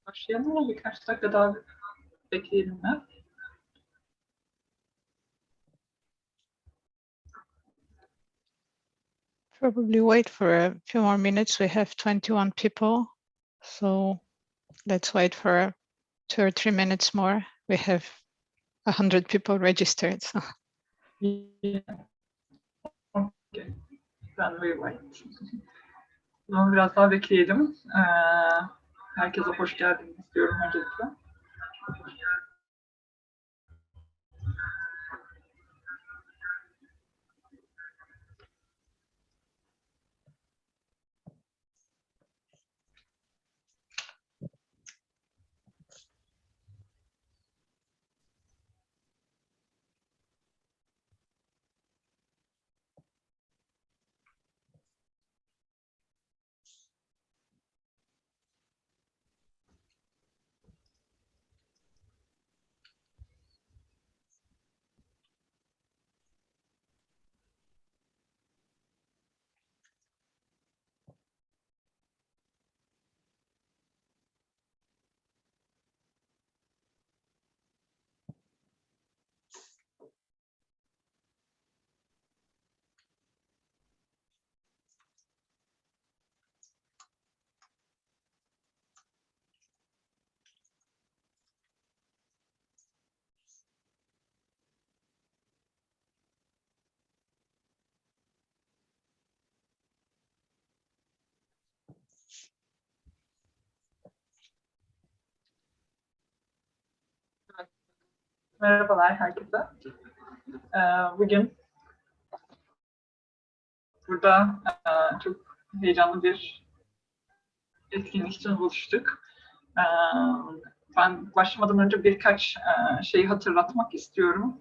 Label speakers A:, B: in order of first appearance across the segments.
A: Başlayalım mı? Birkaç dakika daha bekleyelim mi?
B: Probably wait for a few more minutes. We have 21 people, so let's wait for 2 or 3 minutes more. We have 100 people registered. So.
A: Yeah. Okay. Then we wait. Zaman biraz daha bekleyelim. Herkese hoş geldiniz diyorum öncelikle. Merhabalar herkese. Bugün burada çok heyecanlı bir etkinlik için buluştuk. Ben başlamadan önce birkaç şeyi hatırlatmak istiyorum.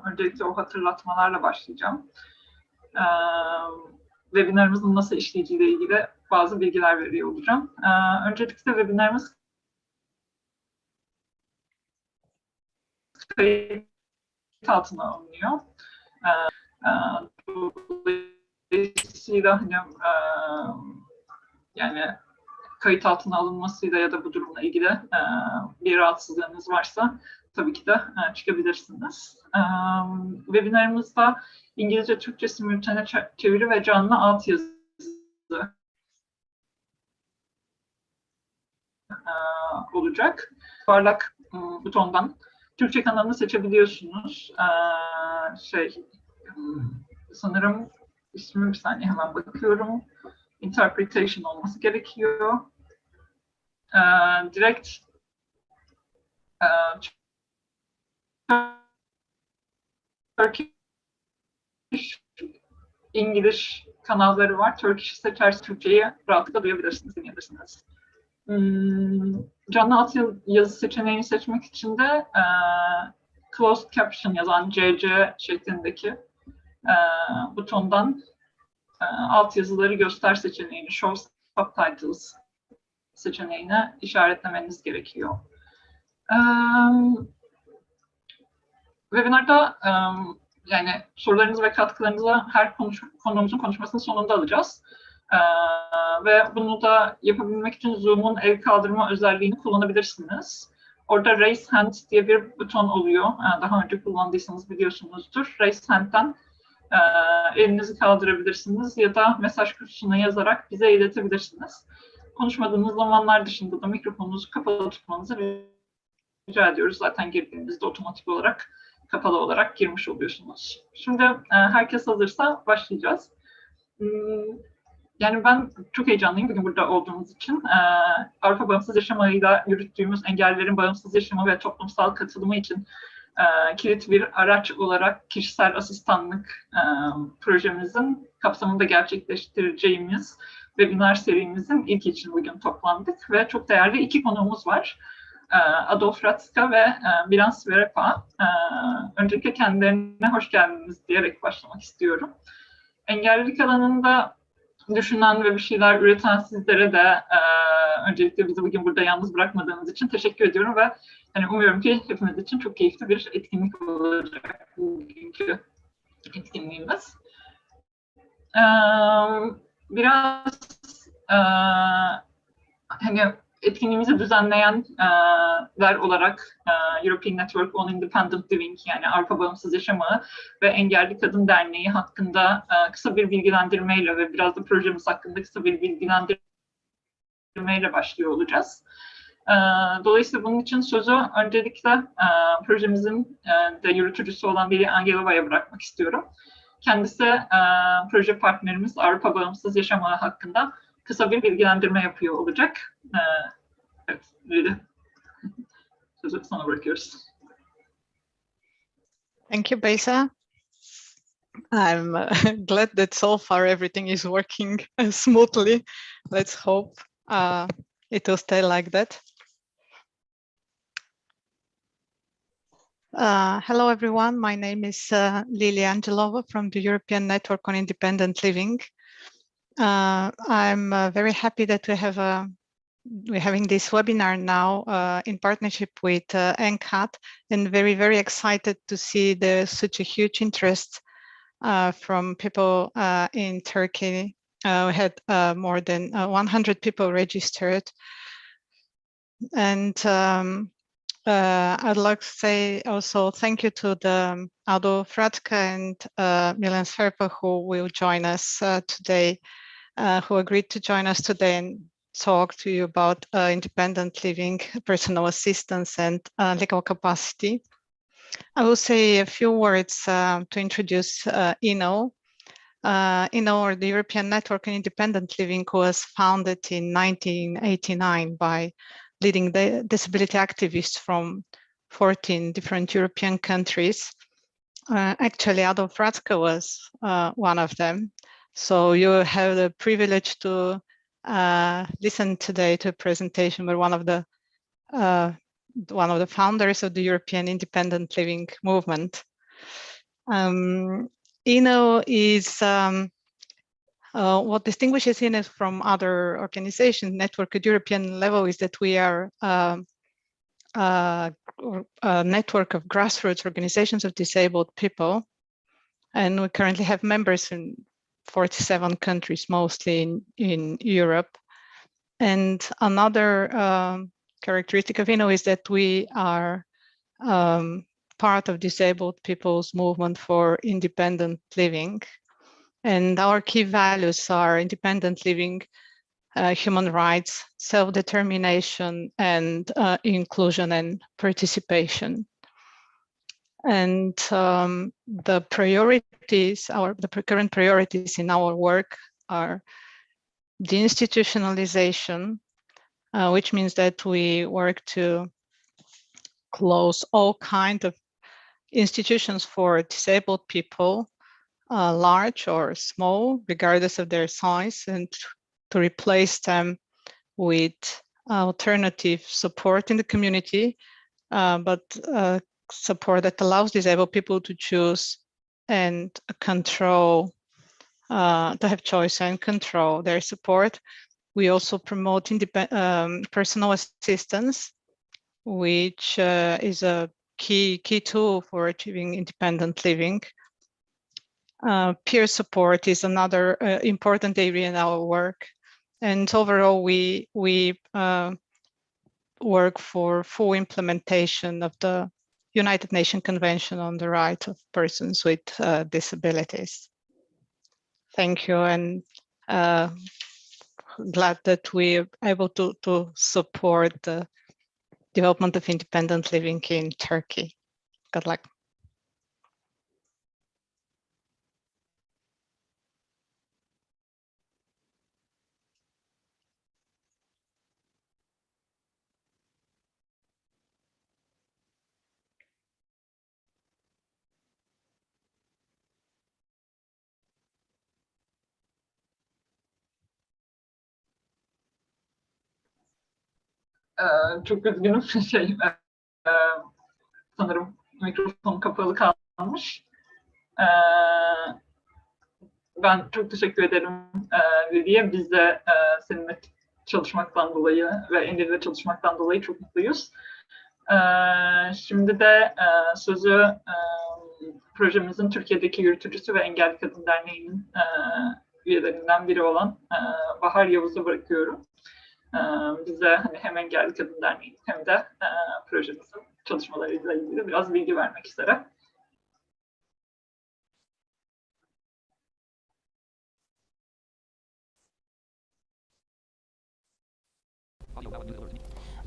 A: Öncelikle o hatırlatmalarla başlayacağım. Webinarımızın nasıl işleyeceğiyle ilgili bazı bilgiler veriyor olacağım. Öncelikle webinarımız kayıt altına alınıyor. Dolayısıyla yani kayıt altına alınmasıyla ya da bu durumla ilgili bir rahatsızlığınız varsa tabii ki de çıkabilirsiniz. Webinarımızda İngilizce, Türkçe simultane çeviri ve canlı altyazı olacak. Yuvarlak butondan Türkçe kanalını seçebiliyorsunuz. Sanırım ismi bir saniye hemen bakıyorum. Interpretation olması gerekiyor. Direkt Turkish, İngiliz kanalları var. Turkish seçerse Türkçeyi rahatlıkla duyabilirsiniz, dinleyebilirsiniz. Canlı altyazı seçeneğini seçmek için de closed caption yazan CC şeklindeki butondan altyazıları göster seçeneğini, show subtitles seçeneğine işaretlemeniz gerekiyor. Webinarda yani sorularınızı ve katkılarınızı her konuğumuzun konuşmasının sonunda alacağız. Ve bunu da yapabilmek için Zoom'un el kaldırma özelliğini kullanabilirsiniz. Orada Raise Hand diye bir buton oluyor. Daha önce kullandıysanız biliyorsunuzdur. Raise Hand'den elinizi kaldırabilirsiniz ya da mesaj kutusuna yazarak bize iletebilirsiniz. Konuşmadığınız zamanlar dışında da mikrofonunuzu kapalı tutmanızı rica ediyoruz. Zaten girdiğinizde otomatik olarak kapalı olarak girmiş oluyorsunuz. Şimdi herkes hazırsa başlayacağız. Yani ben çok heyecanlıyım bugün burada olduğumuz için. Avrupa Bağımsız Yaşam Ağı'yla yürüttüğümüz engellilerin bağımsız yaşamı ve toplumsal katılımı için kilit bir araç olarak kişisel asistanlık projemizin kapsamında gerçekleştireceğimiz webinar serimizin ilk için bugün toplandık ve çok değerli iki konuğumuz var. Adolf Ratzka ve Milan Sverepa. Öncelikle kendilerine hoş geldiniz diyerek başlamak istiyorum. Engellilik alanında düşünen ve bir şeyler üreten sizlere de öncelikle bizi bugün burada yalnız bırakmadığınız için teşekkür ediyorum ve umuyorum ki hepimiz için çok keyifli bir etkinlik olacak bugünkü etkinliğimiz. Biraz etkinliğimizi düzenleyenler olarak European Network on Independent Living, yani Avrupa Bağımsız Yaşam Ağı ve Engelli Kadın Derneği hakkında kısa bir bilgilendirmeyle ve biraz da projemiz hakkında kısa bir bilgilendirmeyle başlıyor olacağız. Dolayısıyla bunun için sözü öncelikle projemizin de yürütücüsü olan Veli Angelova'ya bırakmak istiyorum. Kendisi proje partnerimiz Avrupa Bağımsız Yaşam Ağı hakkında kısa bir bilgilendirme yapıyor olacak. Evet, Veli. Sözü sana bırakıyoruz.
B: Thank you, Beysa. I'm glad that so far everything is working smoothly. Let's hope it will stay like that. Hello, everyone. My name is Lili Angelova from the European Network on Independent Living. I'm very happy that we're having this webinar now in partnership with NCAT, and very excited to see there's such a huge interest from people in Turkey. We had more than 100 people registered. And I'd like to say also thank you to the Ado Fratka and Milan Serpa who will join us today, who agreed to join us today and talk to you about independent living, personal assistance, and legal capacity. I will say a few words to introduce INO. INO, or the European Network on Independent Living, was founded in 1989 by leading the disability activists from 14 different European countries. Actually, Ado Fratka was one of them. So you have the privilege to listen today to a presentation by one of the founders of the European Independent Living movement. INO is what distinguishes INO from other organizations, network at European level, is that we are a network of grassroots organizations of disabled people, and we currently have members in 47 countries, mostly in Europe. And another characteristic of INO is that we are part of disabled people's movement for independent living. And our key values are independent living, human rights, self-determination, and inclusion and participation. And the priorities, the current priorities in our work are De-Institutionalization, which means that we work to close all kinds of institutions for disabled people, large or small, regardless of their size, and to replace them with alternative support in the community, but support that allows disabled people to choose and control, to have choice and control their support. We also promote personal assistance, which is a key tool for achieving independent living. Peer support is another important area in our work. And overall, we work for full implementation of the United Nations Convention on the Rights of Persons with Disabilities. Thank you, and glad that we're able to support the development of independent living in Turkey. Good luck.
A: Çok üzgünüm. Sanırım mikrofon kapalı kalmış. Ben çok teşekkür ederim Lidi'ye. Biz de seninle çalışmaktan dolayı ve Ender'le çalışmaktan dolayı çok mutluyuz. Şimdi de sözü projemizin Türkiye'deki yürütücüsü ve Engelli Kadın Derneği'nin üyelerinden biri olan Bahar Yavuz'a bırakıyorum. bize hani hem Engelli Kadın Derneği hem de projemizin çalışmalarıyla ilgili biraz bilgi vermek üzere.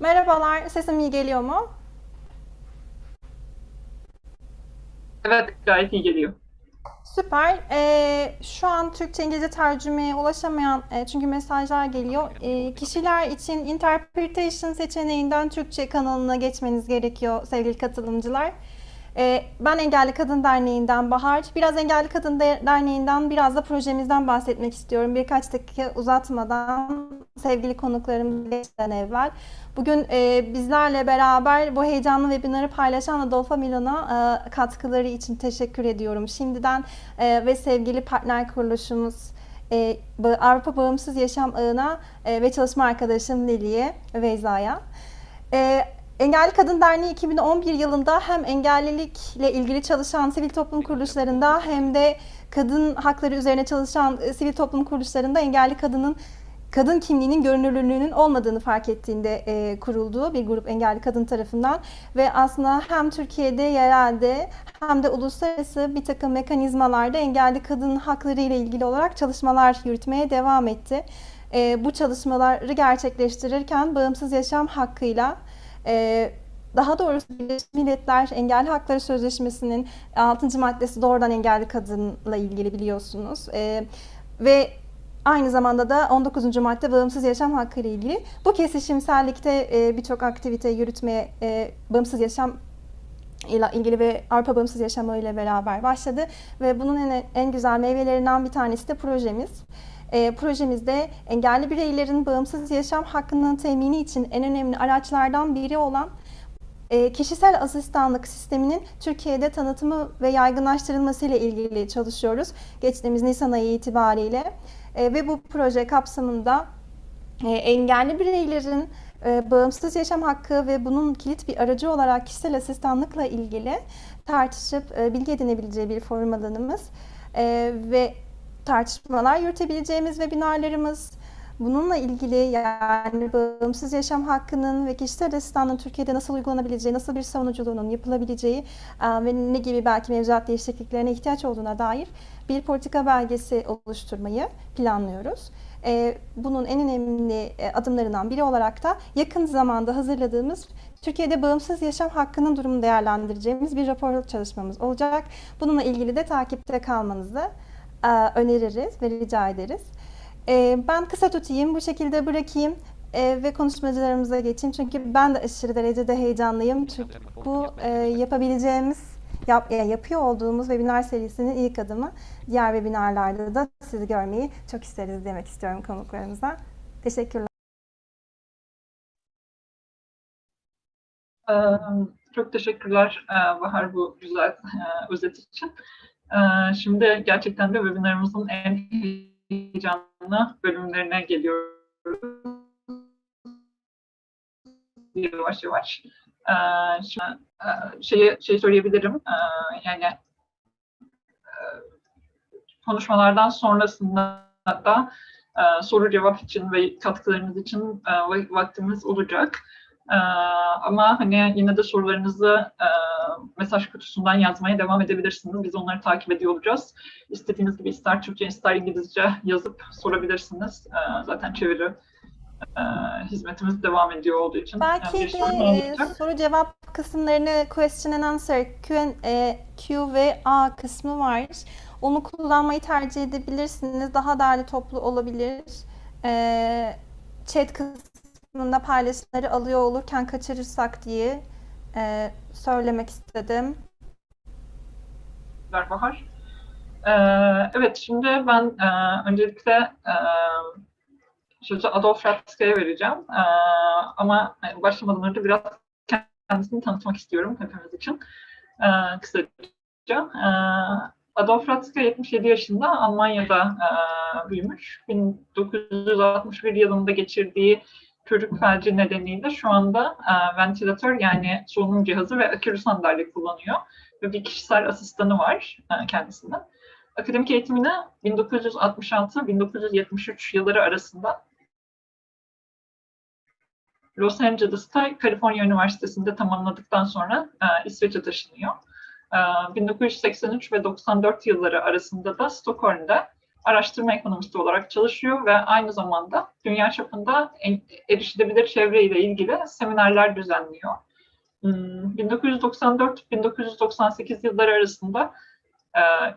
C: Merhabalar, sesim iyi geliyor mu?
A: Evet, gayet iyi geliyor.
C: Süper. Şu an Türkçe-İngilizce tercümeye ulaşamayan, çünkü mesajlar geliyor. Kişiler için interpretation seçeneğinden Türkçe kanalına geçmeniz gerekiyor sevgili katılımcılar. Ben Engelli Kadın Derneği'nden Bahar. Biraz Engelli Kadın Derneği'nden, biraz da projemizden bahsetmek istiyorum. Birkaç dakika uzatmadan sevgili konuklarım geçten evvel. Bugün bizlerle beraber bu heyecanlı webinarı paylaşan Adolfo Milan'a katkıları için teşekkür ediyorum şimdiden ve sevgili partner kuruluşumuz Avrupa Bağımsız Yaşam Ağı'na ve çalışma arkadaşım Lili'ye ve Beyza'ya. Engelli Kadın Derneği 2011 yılında hem engellilikle ilgili çalışan sivil toplum kuruluşlarında hem de kadın hakları üzerine çalışan sivil toplum kuruluşlarında engelli kadın kimliğinin görünürlüğünün olmadığını fark ettiğinde kurulduğu bir grup engelli kadın tarafından ve aslında hem Türkiye'de, yerelde hem de uluslararası bir takım mekanizmalarda engelli kadın hakları ile ilgili olarak çalışmalar yürütmeye devam etti. Bu çalışmaları gerçekleştirirken bağımsız yaşam hakkıyla, daha doğrusu Birleşmiş Milletler Engelli Hakları Sözleşmesi'nin 6. maddesi doğrudan engelli kadınla ilgili biliyorsunuz. Ve aynı zamanda da 19. madde bağımsız yaşam hakkı ile ilgili. Bu kesişimsellikte birçok aktivite yürütmeye bağımsız yaşam ile ilgili ve Avrupa Bağımsız Yaşam ile beraber başladı. Ve bunun en güzel meyvelerinden bir tanesi de projemiz. Projemizde engelli bireylerin bağımsız yaşam hakkının temini için en önemli araçlardan biri olan kişisel asistanlık sisteminin Türkiye'de tanıtımı ve yaygınlaştırılması ile ilgili çalışıyoruz. Geçtiğimiz Nisan ayı itibariyle. Ve bu proje kapsamında engelli bireylerin bağımsız yaşam hakkı ve bunun kilit bir aracı olarak kişisel asistanlıkla ilgili tartışıp bilgi edinebileceği bir forum alanımız ve tartışmalar yürütebileceğimiz webinarlarımız, bununla ilgili yani bağımsız yaşam hakkının ve kişisel asistanlığın Türkiye'de nasıl uygulanabileceği, nasıl bir savunuculuğunun yapılabileceği ve ne gibi belki mevzuat değişikliklerine ihtiyaç olduğuna dair bir politika belgesi oluşturmayı planlıyoruz. Bunun en önemli adımlarından biri olarak da yakın zamanda hazırladığımız Türkiye'de bağımsız yaşam hakkının durumunu değerlendireceğimiz bir raporluk çalışmamız olacak. Bununla ilgili de takipte kalmanızı öneririz ve rica ederiz. Ben kısa tutayım, bu şekilde bırakayım ve konuşmacılarımıza geçeyim. Çünkü ben de aşırı derecede heyecanlıyım. Çünkü bu yapıyor olduğumuz webinar serisinin ilk adımı. Diğer webinarlarda da sizi görmeyi çok isteriz demek istiyorum konuklarımıza. Teşekkürler.
A: Çok teşekkürler Bahar bu güzel özet için. Şimdi gerçekten de webinarımızın en heyecanlı bölümlerine geliyoruz. Yavaş yavaş. Şimdi şeyi söyleyebilirim. Yani konuşmalardan sonrasında da soru cevap için ve katkılarınız için vaktimiz olacak. Ama hani yine de sorularınızı mesaj kutusundan yazmaya devam edebilirsiniz. Biz onları takip ediyor olacağız. İstediğiniz gibi ister Türkçe ister İngilizce yazıp sorabilirsiniz. Zaten çeviri hizmetimiz devam ediyor olduğu için.
C: Belki
A: de
C: soru cevap kısımlarını question and answer, Q ve A kısmı var. Onu kullanmayı tercih edebilirsiniz. Daha değerli toplu olabilir. Chat kısmında paylaşımları alıyor olurken kaçırırsak diye söylemek istedim.
A: Bahar. Evet, şimdi ben öncelikle sözü Adolf Ratzke'ye vereceğim. Ama başlamadan önce biraz kendisini tanıtmak istiyorum hepimiz için. Kısaca. Adolf Ratzke 77 yaşında Almanya'da büyümüş. 1961 yılında geçirdiği çocuk felci nedeniyle şu anda ventilatör yani solunum cihazı ve akülü sandalye kullanıyor. Ve bir kişisel asistanı var kendisinin. Akademik eğitimini 1966-1973 yılları arasında Los Angeles'ta Kaliforniya Üniversitesi'nde tamamladıktan sonra İsveç'e taşınıyor. 1983 ve 94 yılları arasında da Stockholm'da araştırma ekonomisti olarak çalışıyor ve aynı zamanda dünya çapında erişilebilir çevre ile ilgili seminerler düzenliyor. 1994-1998 yılları arasında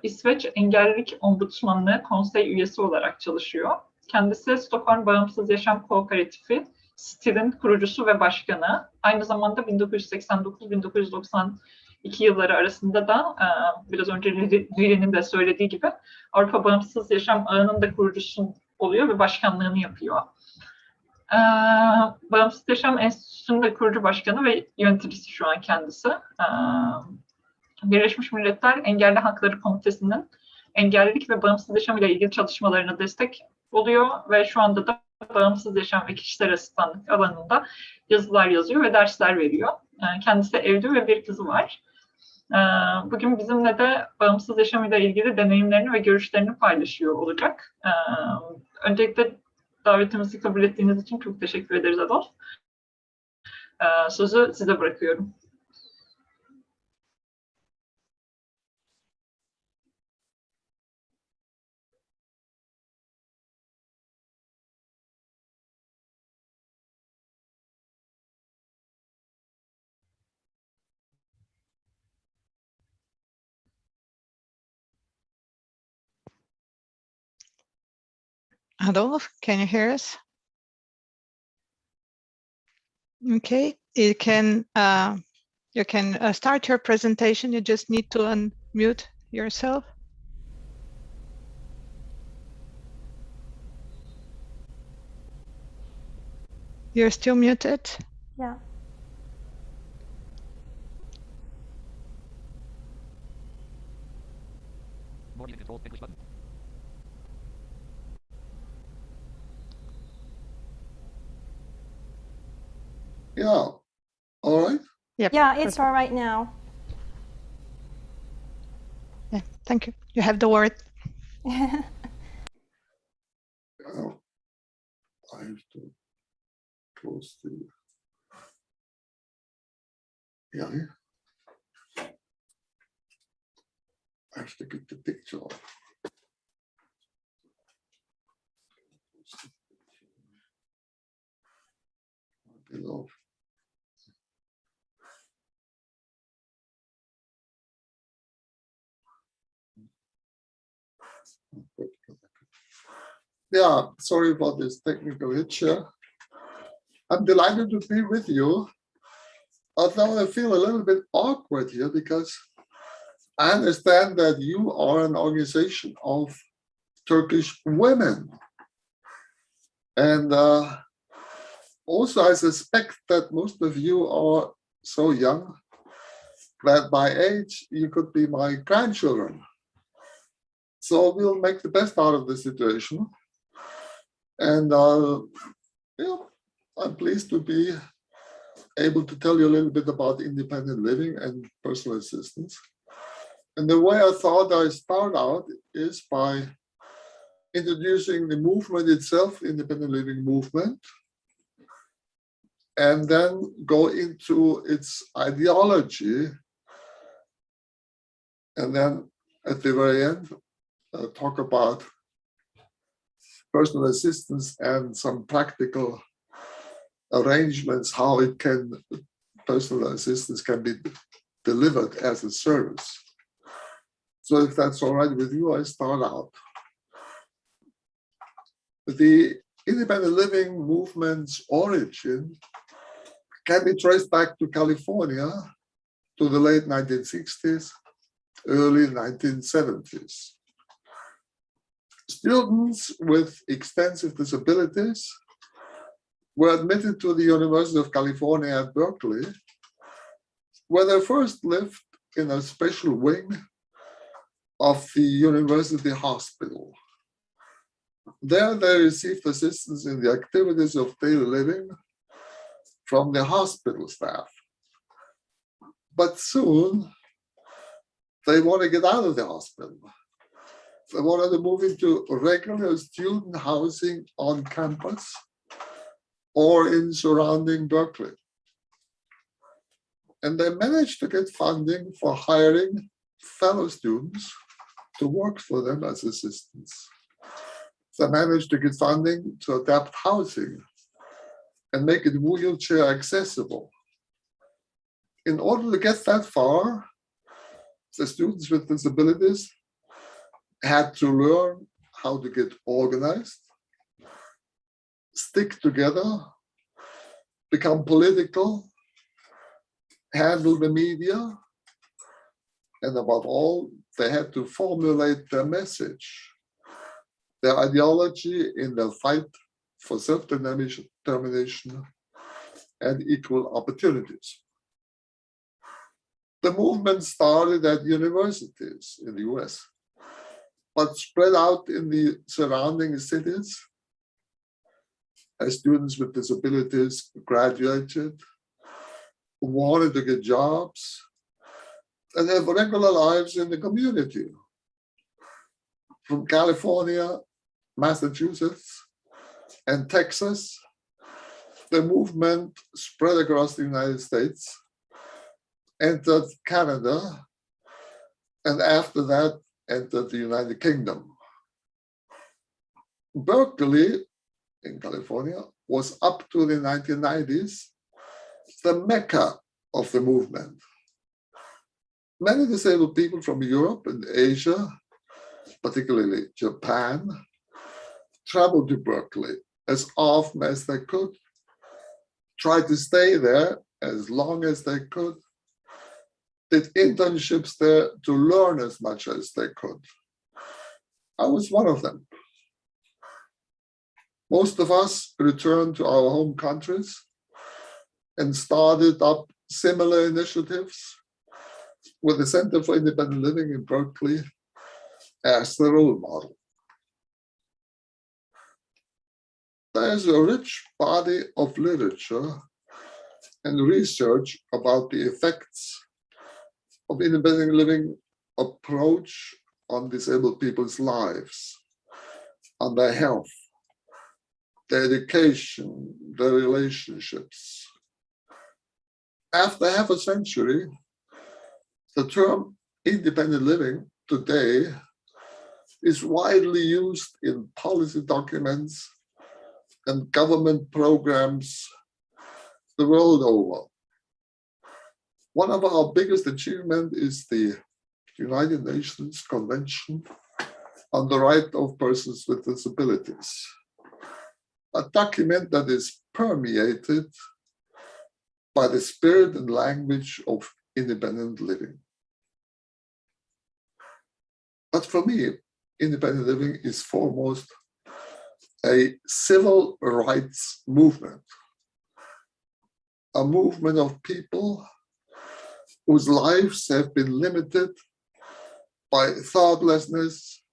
A: İsveç Engellilik Ombudsmanlığı Konsey üyesi olarak çalışıyor. Kendisi Stockholm Bağımsız Yaşam Kooperatifi, STIR'in kurucusu ve başkanı. Aynı zamanda 1989-1992 yılları arasında da biraz önce Lili'nin de söylediği gibi Avrupa Bağımsız Yaşam Ağı'nın da kurucusu oluyor ve başkanlığını yapıyor. Bağımsız Yaşam Enstitüsü'nün de kurucu başkanı ve yöneticisi şu an kendisi. Birleşmiş Milletler Engelli Hakları Komitesi'nin engellilik ve bağımsız yaşam ile ilgili çalışmalarına destek oluyor ve şu anda da bağımsız yaşam ve kişisel asistanlık alanında yazılar yazıyor ve dersler veriyor. Kendisi evli ve bir kızı var. Bugün bizimle de bağımsız yaşam ile ilgili deneyimlerini ve görüşlerini paylaşıyor olacak. Öncelikle davetimizi kabul ettiğiniz için çok teşekkür ederiz Adolf. Sözü size bırakıyorum.
B: Adolf, can you hear us? Okay, you can start your presentation. You just need to unmute yourself. You're still muted.
C: Yeah.
D: Yeah. All right.
B: Yep.
C: Yeah, it's all right now.
B: Yeah, thank you. You have the word.
D: I have to close the. Yeah. I have to get the picture off. Below. Yeah, sorry about this technical hitch here. I'm delighted to be with you, although I feel a little bit awkward here because I understand that you are an organization of Turkish women. And also I suspect that most of you are so young that by age you could be my grandchildren. So we'll make the best out of the situation. And yeah, I'm pleased to be able to tell you a little bit about independent living and personal assistance. And the way I thought I'd start out is by introducing the movement itself, independent living movement, and then go into its ideology. And then at the very end, talk about personal assistance and some practical arrangements, how personal assistance can be delivered as a service. So if that's all right with you, I start out. The independent living movement's origin can be traced back to California, to the late 1960s, early 1970s. Students with extensive disabilities were admitted to the University of California at Berkeley, where they first lived in a special wing of the university hospital. There they received assistance in the activities of daily living from the hospital staff. But soon they want to get out of the hospital. They wanted to move into regular student housing on campus or in surrounding Berkeley. And they managed to get funding for hiring fellow students to work for them as assistants. They managed to get funding to adapt housing and make it wheelchair accessible. In order to get that far, the students with disabilities had to learn how to get organized, stick together, become political, handle the media, and above all, they had to formulate their message, their ideology in the fight for self-determination and equal opportunities. The movement started at universities in the US, but spread out in the surrounding cities as students with disabilities graduated, wanted to get jobs, and have regular lives in the community. From California, Massachusetts, and Texas, the movement spread across the United States, entered Canada, and after that, entered the United Kingdom. Berkeley, in California, was up to the 1990s the mecca of the movement. Many disabled people from Europe and Asia, particularly Japan, traveled to Berkeley as often as they could, tried to stay there as long as they could, did internships there to learn as much as they could. I was one of them. Most of us returned to our home countries and started up similar initiatives with the Center for Independent Living in Berkeley as the role model. There's a rich body of literature and research about the effects of independent living approach on disabled people's lives, on their health, their education, their relationships. After half a century, the term independent living today is widely used in policy documents and government programs the world over. One of our biggest achievements is the United Nations Convention on the Right of Persons with Disabilities, a document that is permeated by the spirit and language of independent living. But for me, independent living is foremost a civil rights movement, a movement of people whose lives have been limited by thoughtlessness,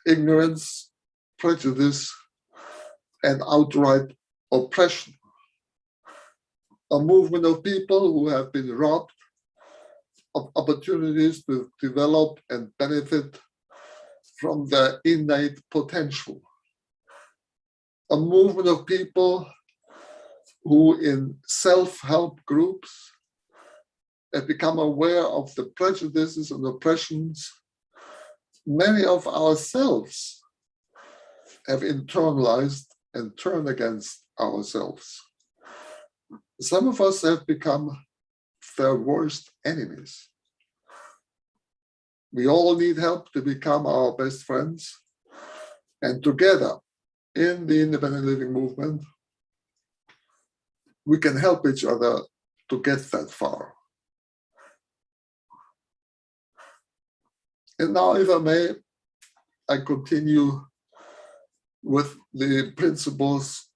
D: ignorance, prejudice, and outright oppression. A movement of people who have been robbed of opportunities to develop and benefit from their innate potential. A movement of people who in self-help groups have become aware of the prejudices and oppressions many of ourselves have internalized and turned against ourselves. Some of us have become their worst enemies. We all need help to become our best friends, and together in the independent living movement, we can help each other to get that far. And now, if I may, I continue with the principles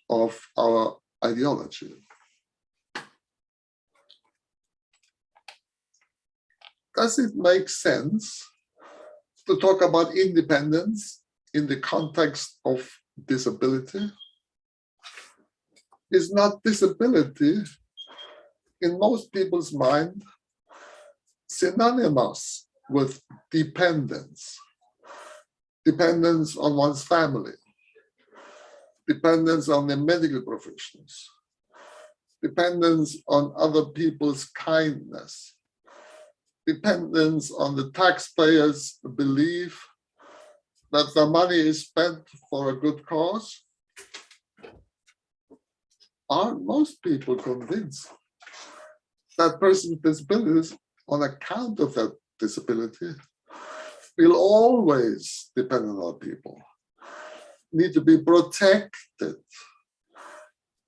D: of our ideology. Does it make sense to talk about independence in the context of disability? Is not disability, in most people's mind, synonymous with dependence? Dependence on one's family, dependence on the medical professionals, dependence on other people's kindness, dependence on the taxpayers' belief that the money is spent for a good cause. Aren't most people convinced that person's disabilities, on account of that disability, will always depend on other people, need to be protected,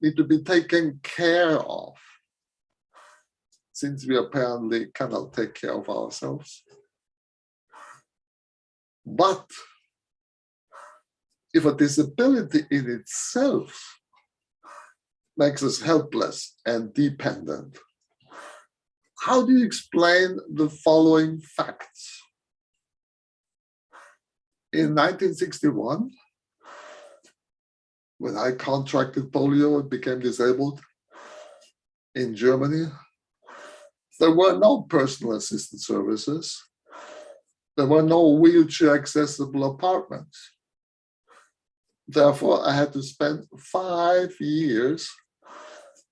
D: need to be taken care of, since we apparently cannot take care of ourselves? But if a disability in itself makes us helpless and dependent, how do you explain the following facts? In 1961, when I contracted polio and became disabled in Germany, there were no personal assistant services. There were no wheelchair accessible apartments. Therefore, I had to spend 5 years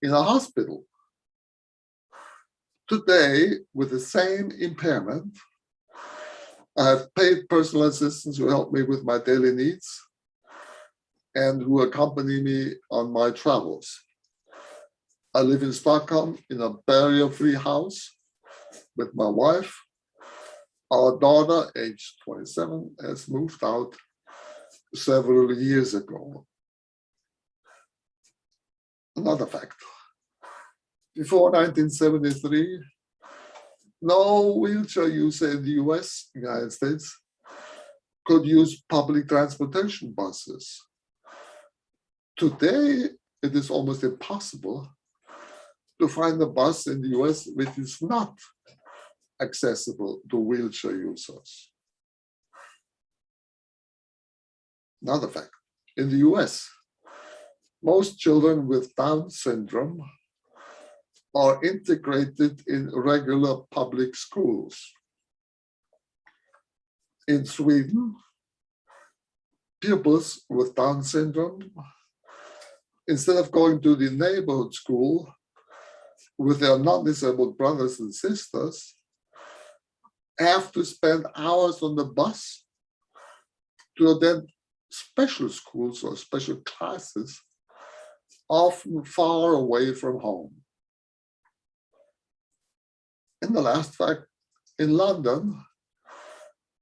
D: in a hospital. Today, with the same impairment, I have paid personal assistants who help me with my daily needs and who accompany me on my travels. I live in Stockholm in a barrier-free house with my wife. Our daughter, age 27, has moved out several years ago. Another fact. Before 1973, no wheelchair user in the US, United States, could use public transportation buses. Today, it is almost impossible to find a bus in the US which is not accessible to wheelchair users. Another fact, in the US, most children with Down syndrome are integrated in regular public schools. In Sweden, pupils with Down syndrome, instead of going to the neighborhood school with their non-disabled brothers and sisters, have to spend hours on the bus to attend special schools or special classes, often far away from home. And the last fact, in London,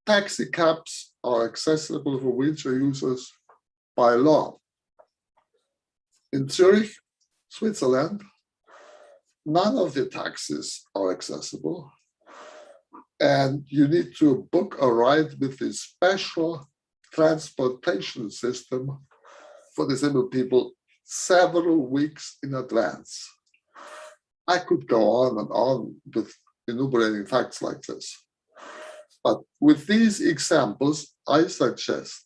D: taxi cabs are accessible for wheelchair users by law. In Zurich, Switzerland, none of the taxis are accessible, and you need to book a ride with a special transportation system for disabled people several weeks in advance. I could go on and on with enumerating facts like this. But with these examples, I suggest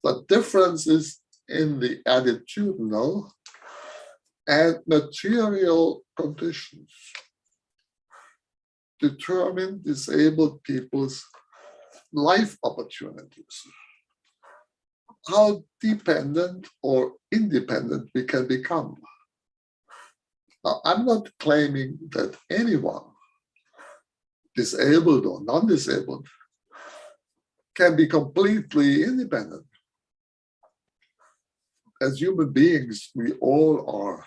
D: that differences in the attitudinal and material conditions determine disabled people's life opportunities, how dependent or independent we can become. Now, I'm not claiming that anyone, disabled or non-disabled, can be completely independent. As human beings, we all are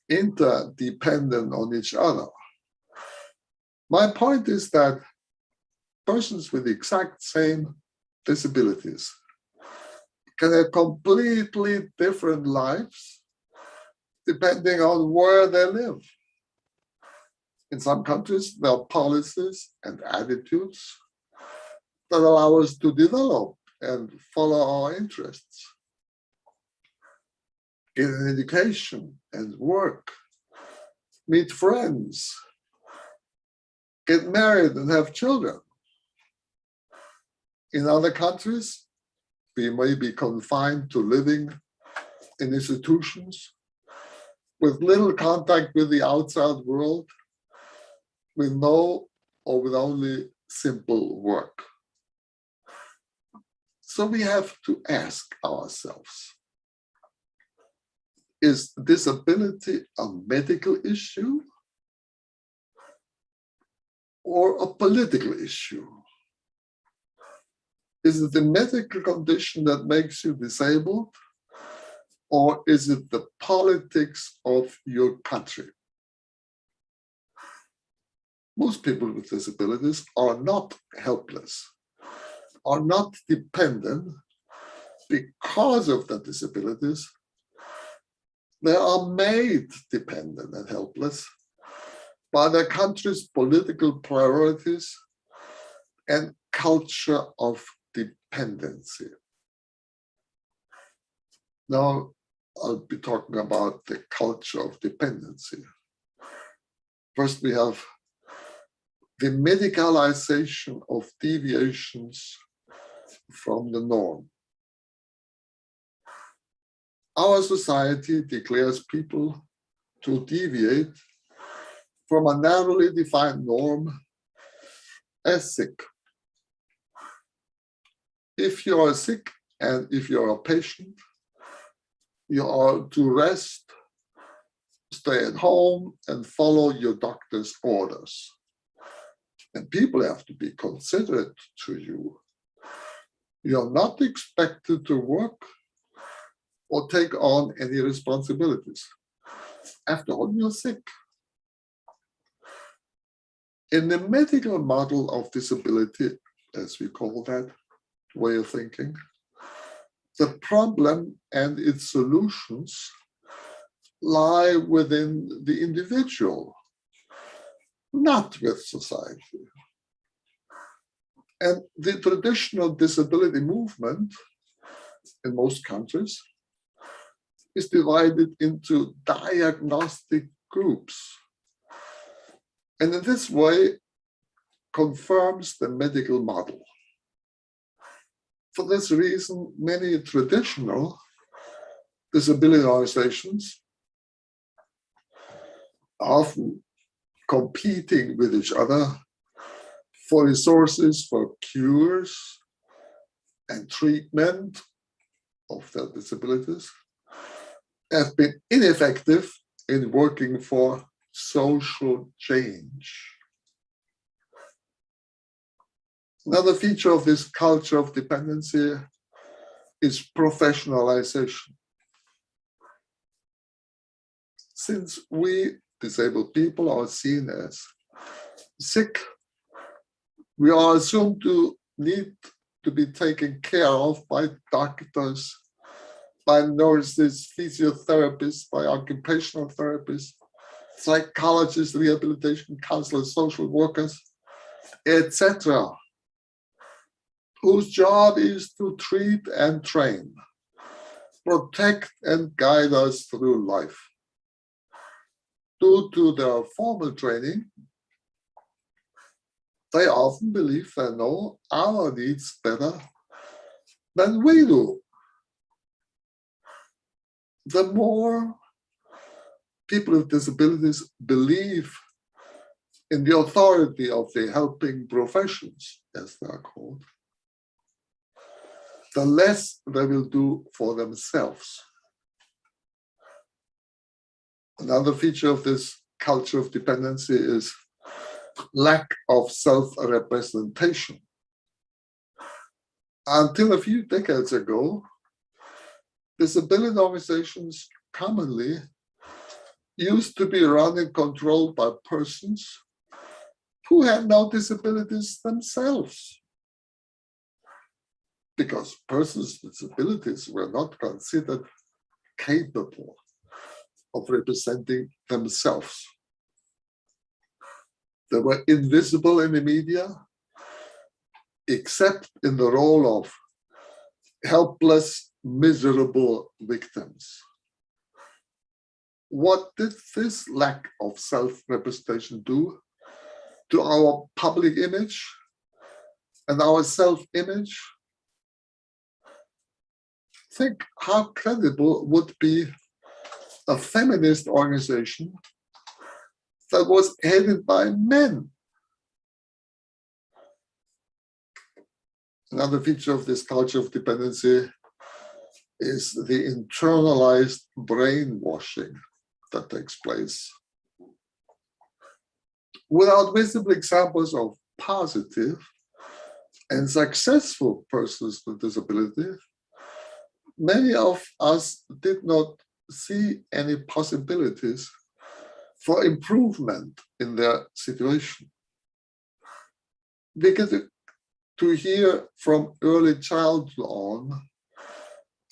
D: interdependent on each other. My point is that persons with the exact same disabilities can have completely different lives depending on where they live. In some countries, there are policies and attitudes that allow us to develop and follow our interests, get an education and work, meet friends, get married and have children. In other countries, we may be confined to living in institutions with little contact with the outside world, with no or with only simple work. So we have to ask ourselves, Is disability a medical issue or a political issue? Is it the medical condition that makes you disabled, or is it the politics of your country? Most people with disabilities are not helpless, are not dependent because of their disabilities. They are made dependent and helpless by their country's political priorities and culture of dependency. Now, I'll be talking about the culture of dependency. First, we have the medicalization of deviations from the norm. Our society declares people to deviate from a narrowly defined norm as sick. If you are sick and if you are a patient, you are to rest, stay at home, and follow your doctor's orders. And people have to be considerate to you. You are not expected to work or take on any responsibilities. After all, you're sick. In the medical model of disability, as we call that way of thinking, the problem and its solutions lie within the individual, not with society. And the traditional disability movement in most countries is divided into diagnostic groups. And in this way, confirms the medical model. For this reason, many traditional disability organizations are often competing with each other for resources for cures and treatment of their disabilities, have been ineffective in working for social change. Another feature of this culture of dependency is professionalization. Since we disabled people are seen as sick, we are assumed to need to be taken care of by doctors, by nurses, physiotherapists, by occupational therapists, psychologists, rehabilitation counselors, social workers, etc., whose job is to treat and train, protect and guide us through life. Due to their formal training, they often believe they know our needs better than we do. The more people with disabilities believe in the authority of the helping professions, as they are called, the less they will do for themselves. Another feature of this culture of dependency is lack of self-representation. Until a few decades ago, disability organizations commonly used to be run and controlled by persons who had no disabilities themselves, because persons with disabilities were not considered capable of representing themselves. They were invisible in the media, except in the role of helpless, miserable victims. What did this lack of self-representation do to our public image and our self-image? Think how credible would be a feminist organization that was headed by men. Another feature of this culture of dependency is the internalized brainwashing that takes place. Without visible examples of positive and successful persons with disability, many of us did not see any possibilities for improvement in their situation. We get to hear from early childhood on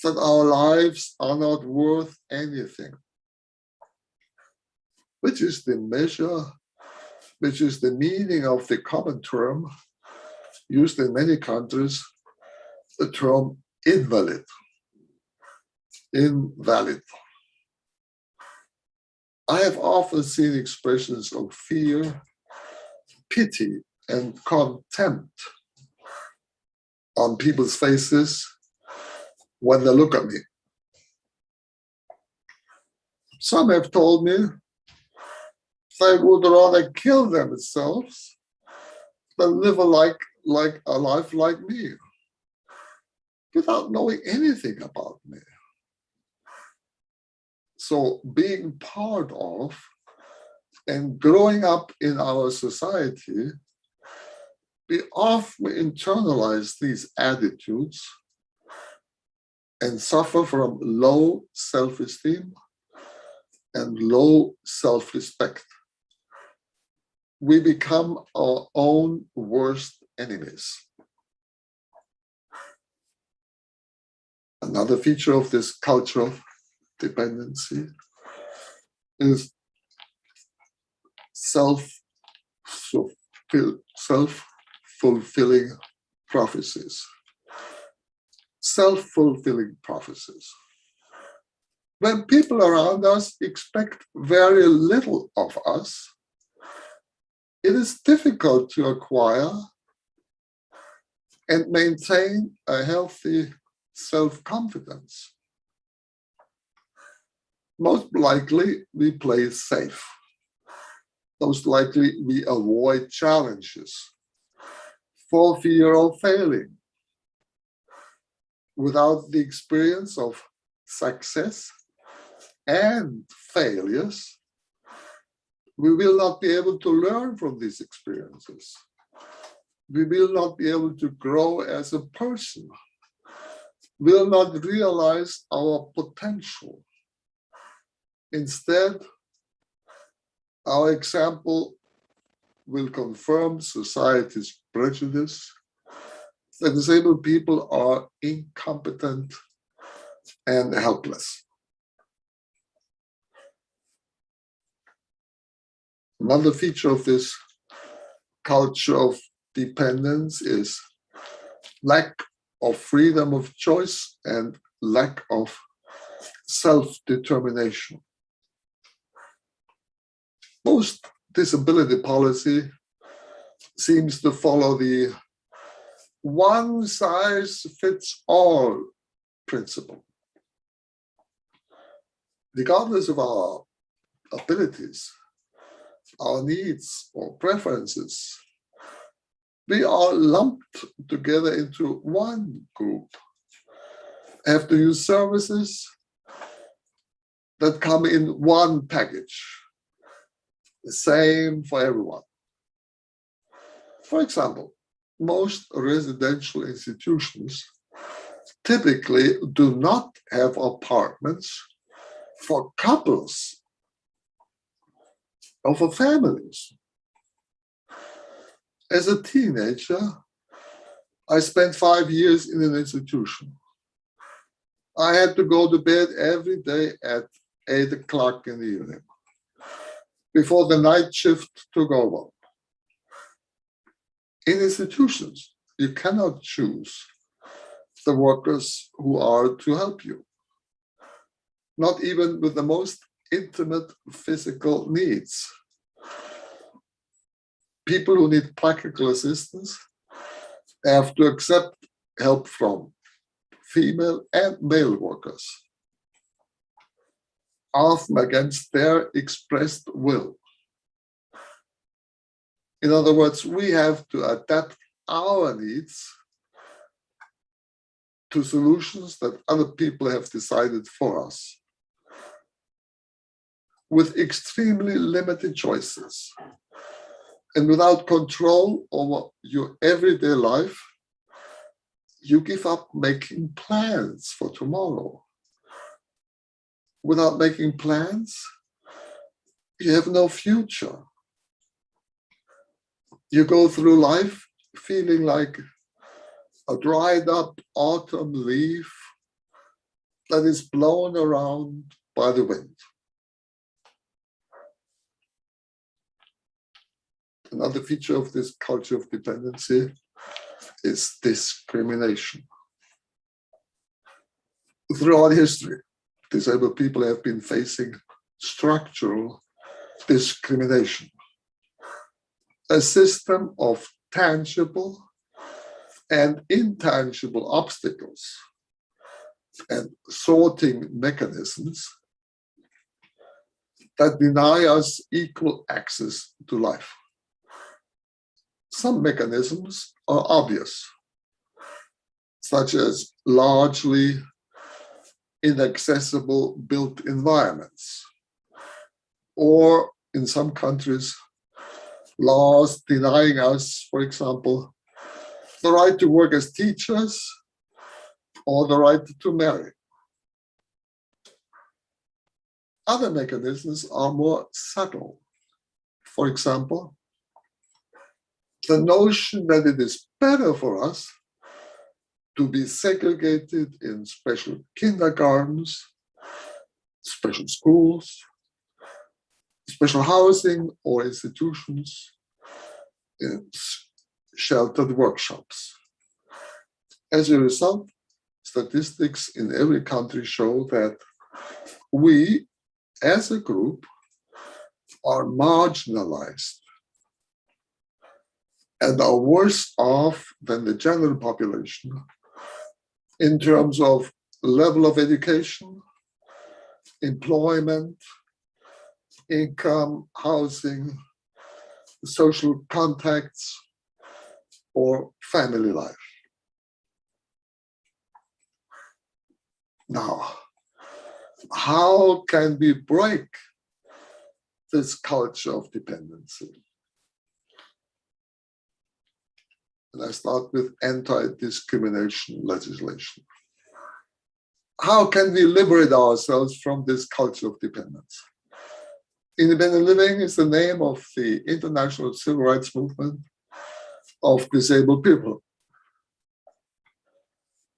D: that our lives are not worth anything, which is the measure, which is the meaning of the common term used in many countries, the term invalid. Invalid. I have often seen expressions of fear, pity, and contempt on people's faces when they look at me. Some have told me they would rather kill themselves than live a life like me, without knowing anything about me. So being part of and growing up in our society, we often internalize these attitudes and suffer from low self-esteem and low self-respect. We become our own worst enemies. Another feature of this culture of dependency is self-fulfilling prophecies. Self-fulfilling prophecies. When people around us expect very little of us, it is difficult to acquire and maintain a healthy self-confidence. Most likely, we play safe. Most likely, we avoid challenges for fear of failing. Without the experience of success and failures, we will not be able to learn from these experiences. We will not be able to grow as a person. We will not realize our potential. Instead, our example will confirm society's prejudice that disabled people are incompetent and helpless. Another feature of this culture of dependence is lack of freedom of choice and lack of self-determination. Most disability policy seems to follow the one-size-fits-all principle. Regardless of our abilities, our needs or preferences, we are lumped together into one group, have to use services that come in one package, the same for everyone. For example, most residential institutions typically do not have apartments for couples or for families. As a teenager, I spent 5 years in an institution. I had to go to bed every day at 8 o'clock in the evening before the night shift took over. In institutions, you cannot choose the workers who are to help you, not even with the most intimate physical needs. People who need practical assistance have to accept help from female and male workers, often against their expressed will. In other words, we have to adapt our needs to solutions that other people have decided for us, with extremely limited choices and without control over your everyday life. You give up making plans for tomorrow. Without making plans, you have no future. You go through life feeling like a dried up autumn leaf that is blown around by the wind. Another feature of this culture of dependency is discrimination. Throughout history, disabled people have been facing structural discrimination, a system of tangible and intangible obstacles and sorting mechanisms that deny us equal access to life. Some mechanisms are obvious, such as largely inaccessible built environments, or in some countries, laws denying us, for example, the right to work as teachers or the right to marry. Other mechanisms are more subtle. For example, the notion that it is better for us to be segregated in special kindergartens, special schools, special housing or institutions, in sheltered workshops. As a result, statistics in every country show that we, as a group, are marginalized and are worse off than the general population in terms of level of education, employment, income, housing, social contacts, or family life. Now, how can we break this culture of dependency? And I start with anti-discrimination legislation. How can we liberate ourselves from this culture of dependence? Independent living is the name of the international civil rights movement of disabled people.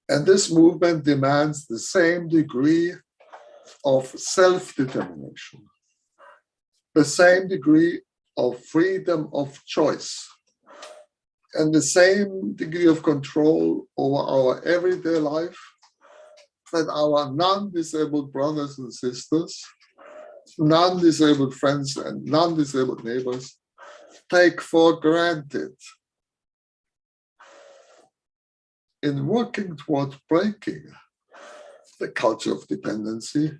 D: And this movement demands the same degree of self-determination, the same degree of freedom of choice, and the same degree of control over our everyday life that our non-disabled brothers and sisters, non-disabled friends and non-disabled neighbors take for granted. In working towards breaking the culture of dependency,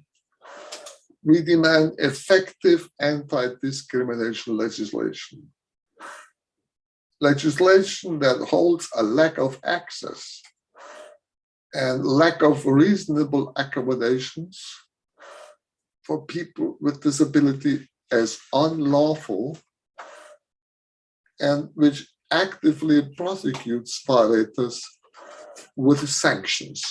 D: we demand effective anti-discrimination legislation. Legislation that holds a lack of access and lack of reasonable accommodations for people with disability as unlawful, and which actively prosecutes violators with sanctions,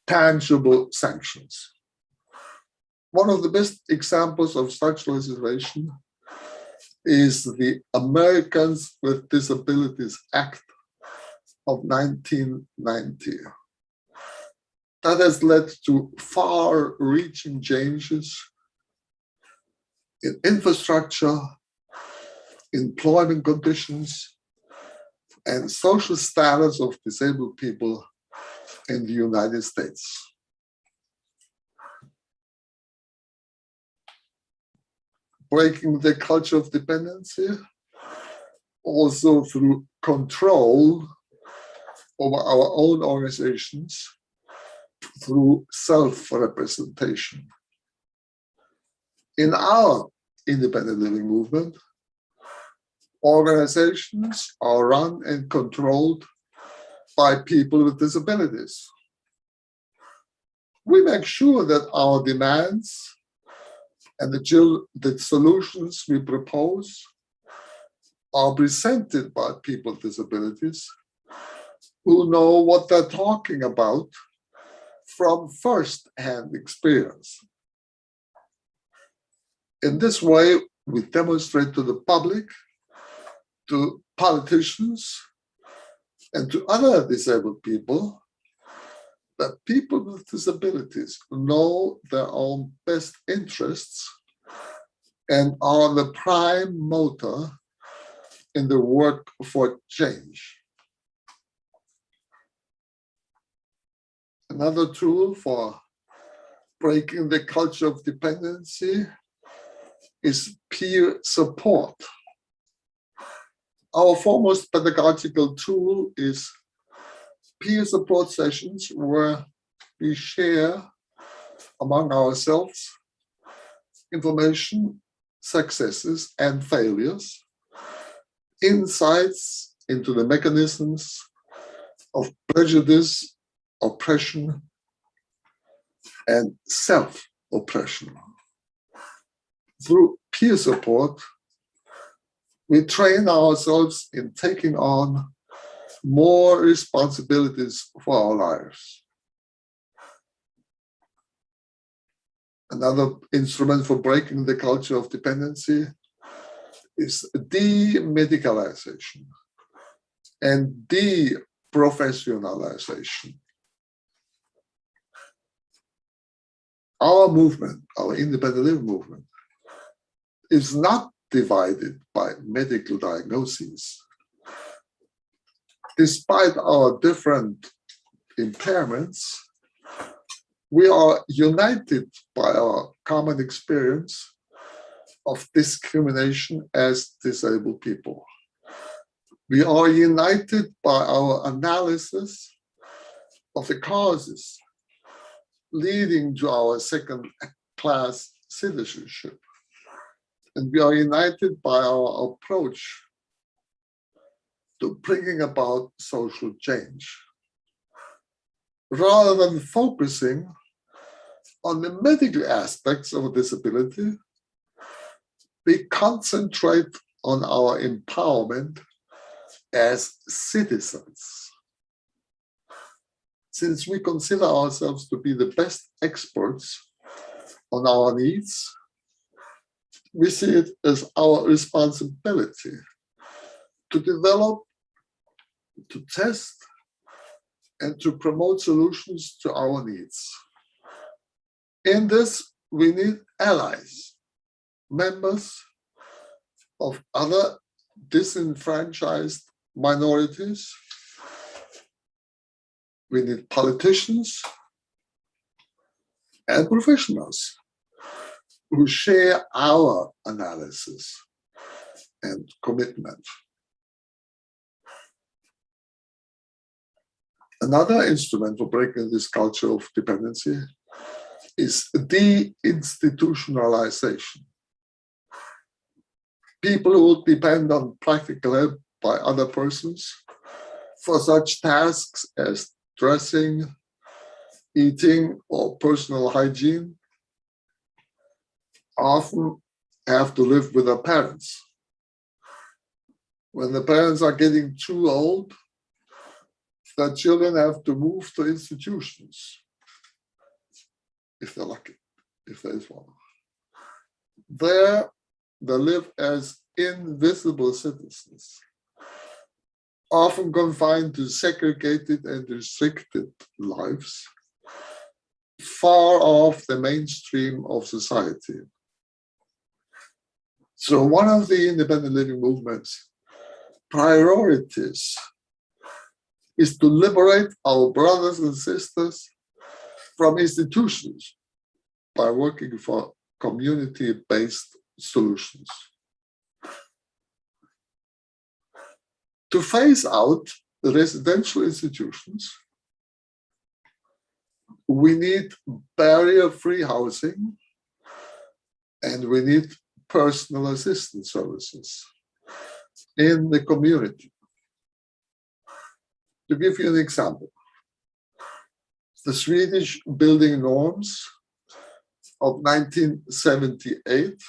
D: tangible sanctions. One of the best examples of such legislation is the Americans with Disabilities Act of 1990. That has led to far-reaching changes in infrastructure, employment conditions, and social status of disabled people in the United States. Breaking the culture of dependency, also through control over our own organizations, through self-representation. In our independent living movement, organizations are run and controlled by people with disabilities. We make sure that our demands and the solutions we propose are presented by people with disabilities who know what they're talking about from first-hand experience. In this way, we demonstrate to the public, to politicians, and to other disabled people that people with disabilities know their own best interests and are the prime motor in the work for change. Another tool for breaking the culture of dependency is peer support. Our foremost pedagogical tool is peer support sessions where we share among ourselves information, successes, and failures, insights into the mechanisms of prejudice, oppression, and self-oppression. Through peer support, we train ourselves in taking on more responsibilities for our lives. Another instrument for breaking the culture of dependency is De-Medicalization and De-Professionalization. Our movement, our independent living movement, is not divided by medical diagnoses. Despite our different impairments, we are united by our common experience of discrimination as disabled people. We are united by our analysis of the causes leading to our second-class citizenship. And we are united by our approach to bringing about social change. Rather than focusing on the medical aspects of a disability, we concentrate on our empowerment as citizens. Since we consider ourselves to be the best experts on our needs, we see it as our responsibility to develop, to test, and to promote solutions to our needs. In this, we need allies, members of other disenfranchised minorities. We need politicians and professionals who share our analysis and commitment. Another instrument for breaking this culture of dependency is De-Institutionalization. People who depend on practical help by other persons for such tasks as dressing, eating, or personal hygiene often have to live with their parents. When the parents are getting too old, the children have to move to institutions, if they're lucky, if there is one. There, they live as invisible citizens, often confined to segregated and restricted lives, far off the mainstream of society. So one of the independent living movement's priorities is to liberate our brothers and sisters from institutions by working for community-based solutions. To phase out the residential institutions, we need barrier-free housing and we need personal assistance services in the community. To give you an example, the Swedish building norms of 1978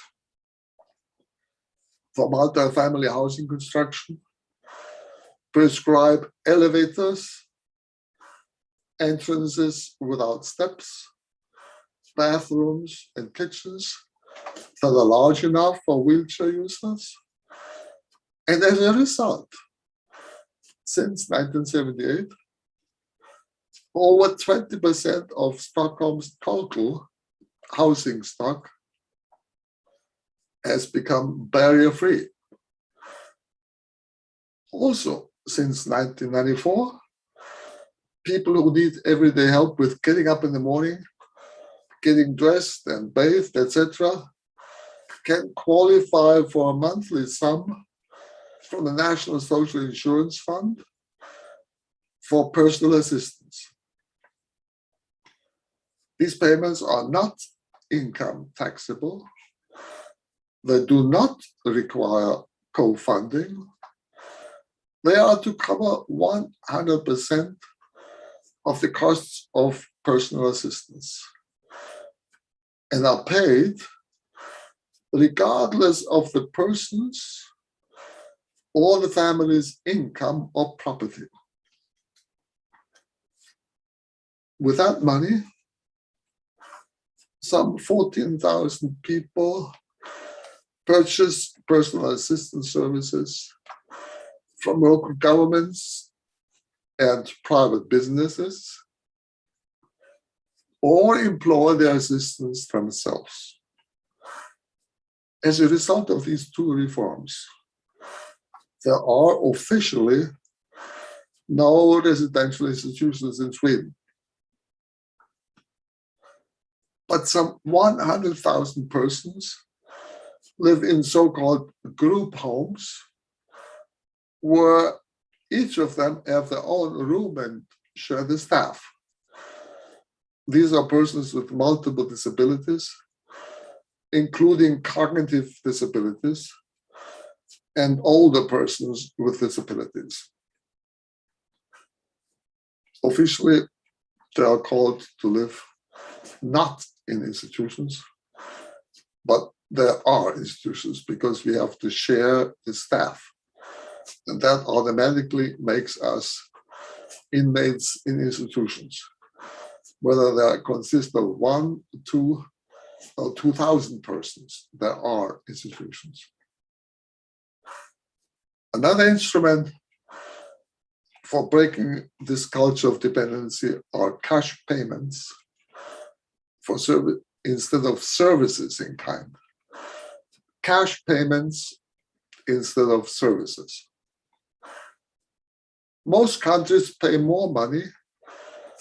D: for multi-family housing construction prescribe elevators, entrances without steps, bathrooms and kitchens that are large enough for wheelchair users. And as a result, since 1978, over 20% of Stockholm's total housing stock has become barrier-free. Also, since 1994, people who need everyday help with getting up in the morning, getting dressed and bathed, etc., can qualify for a monthly sum from the National Social Insurance Fund for personal assistance. These payments are not income taxable. They do not require co-funding. They are to cover 100% of the costs of personal assistance and are paid regardless of the person's or the family's income or property. With that money, some 14,000 people purchased personal assistance services from local governments and private businesses, or employ their assistants themselves. As a result of these two reforms, there are officially no residential institutions in Sweden. But some 100,000 persons live in so-called group homes, where each of them have their own room and share the staff. These are persons with multiple disabilities, including cognitive disabilities, and older persons with disabilities. Officially, they are called to live not in institutions, but there are institutions because we have to share the staff. And that automatically makes us inmates in institutions, whether they consist of 1, 2, or 2,000 persons. There are institutions. Another instrument for breaking this culture of dependency are cash payments for service instead of services in kind. Cash payments instead of services. Most countries pay more money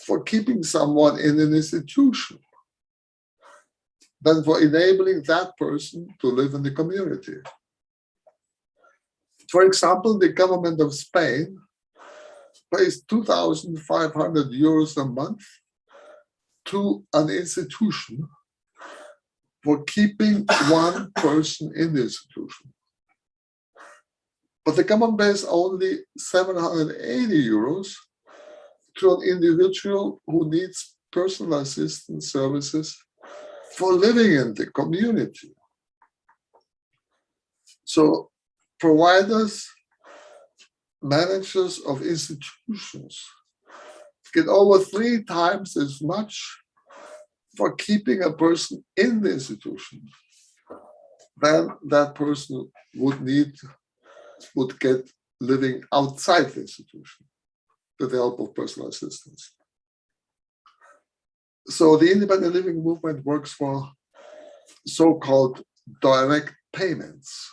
D: for keeping someone in an institution than for enabling that person to live in the community. For example, the government of Spain pays 2,500 euros a month to an institution for keeping one person in the institution. But the government pays only 780 euros to an individual who needs personal assistance services for living in the community. So providers, managers of institutions get over 3 times as much for keeping a person in the institution than that person would get living outside the institution with the help of personal assistance. So the independent living movement works for so-called direct payments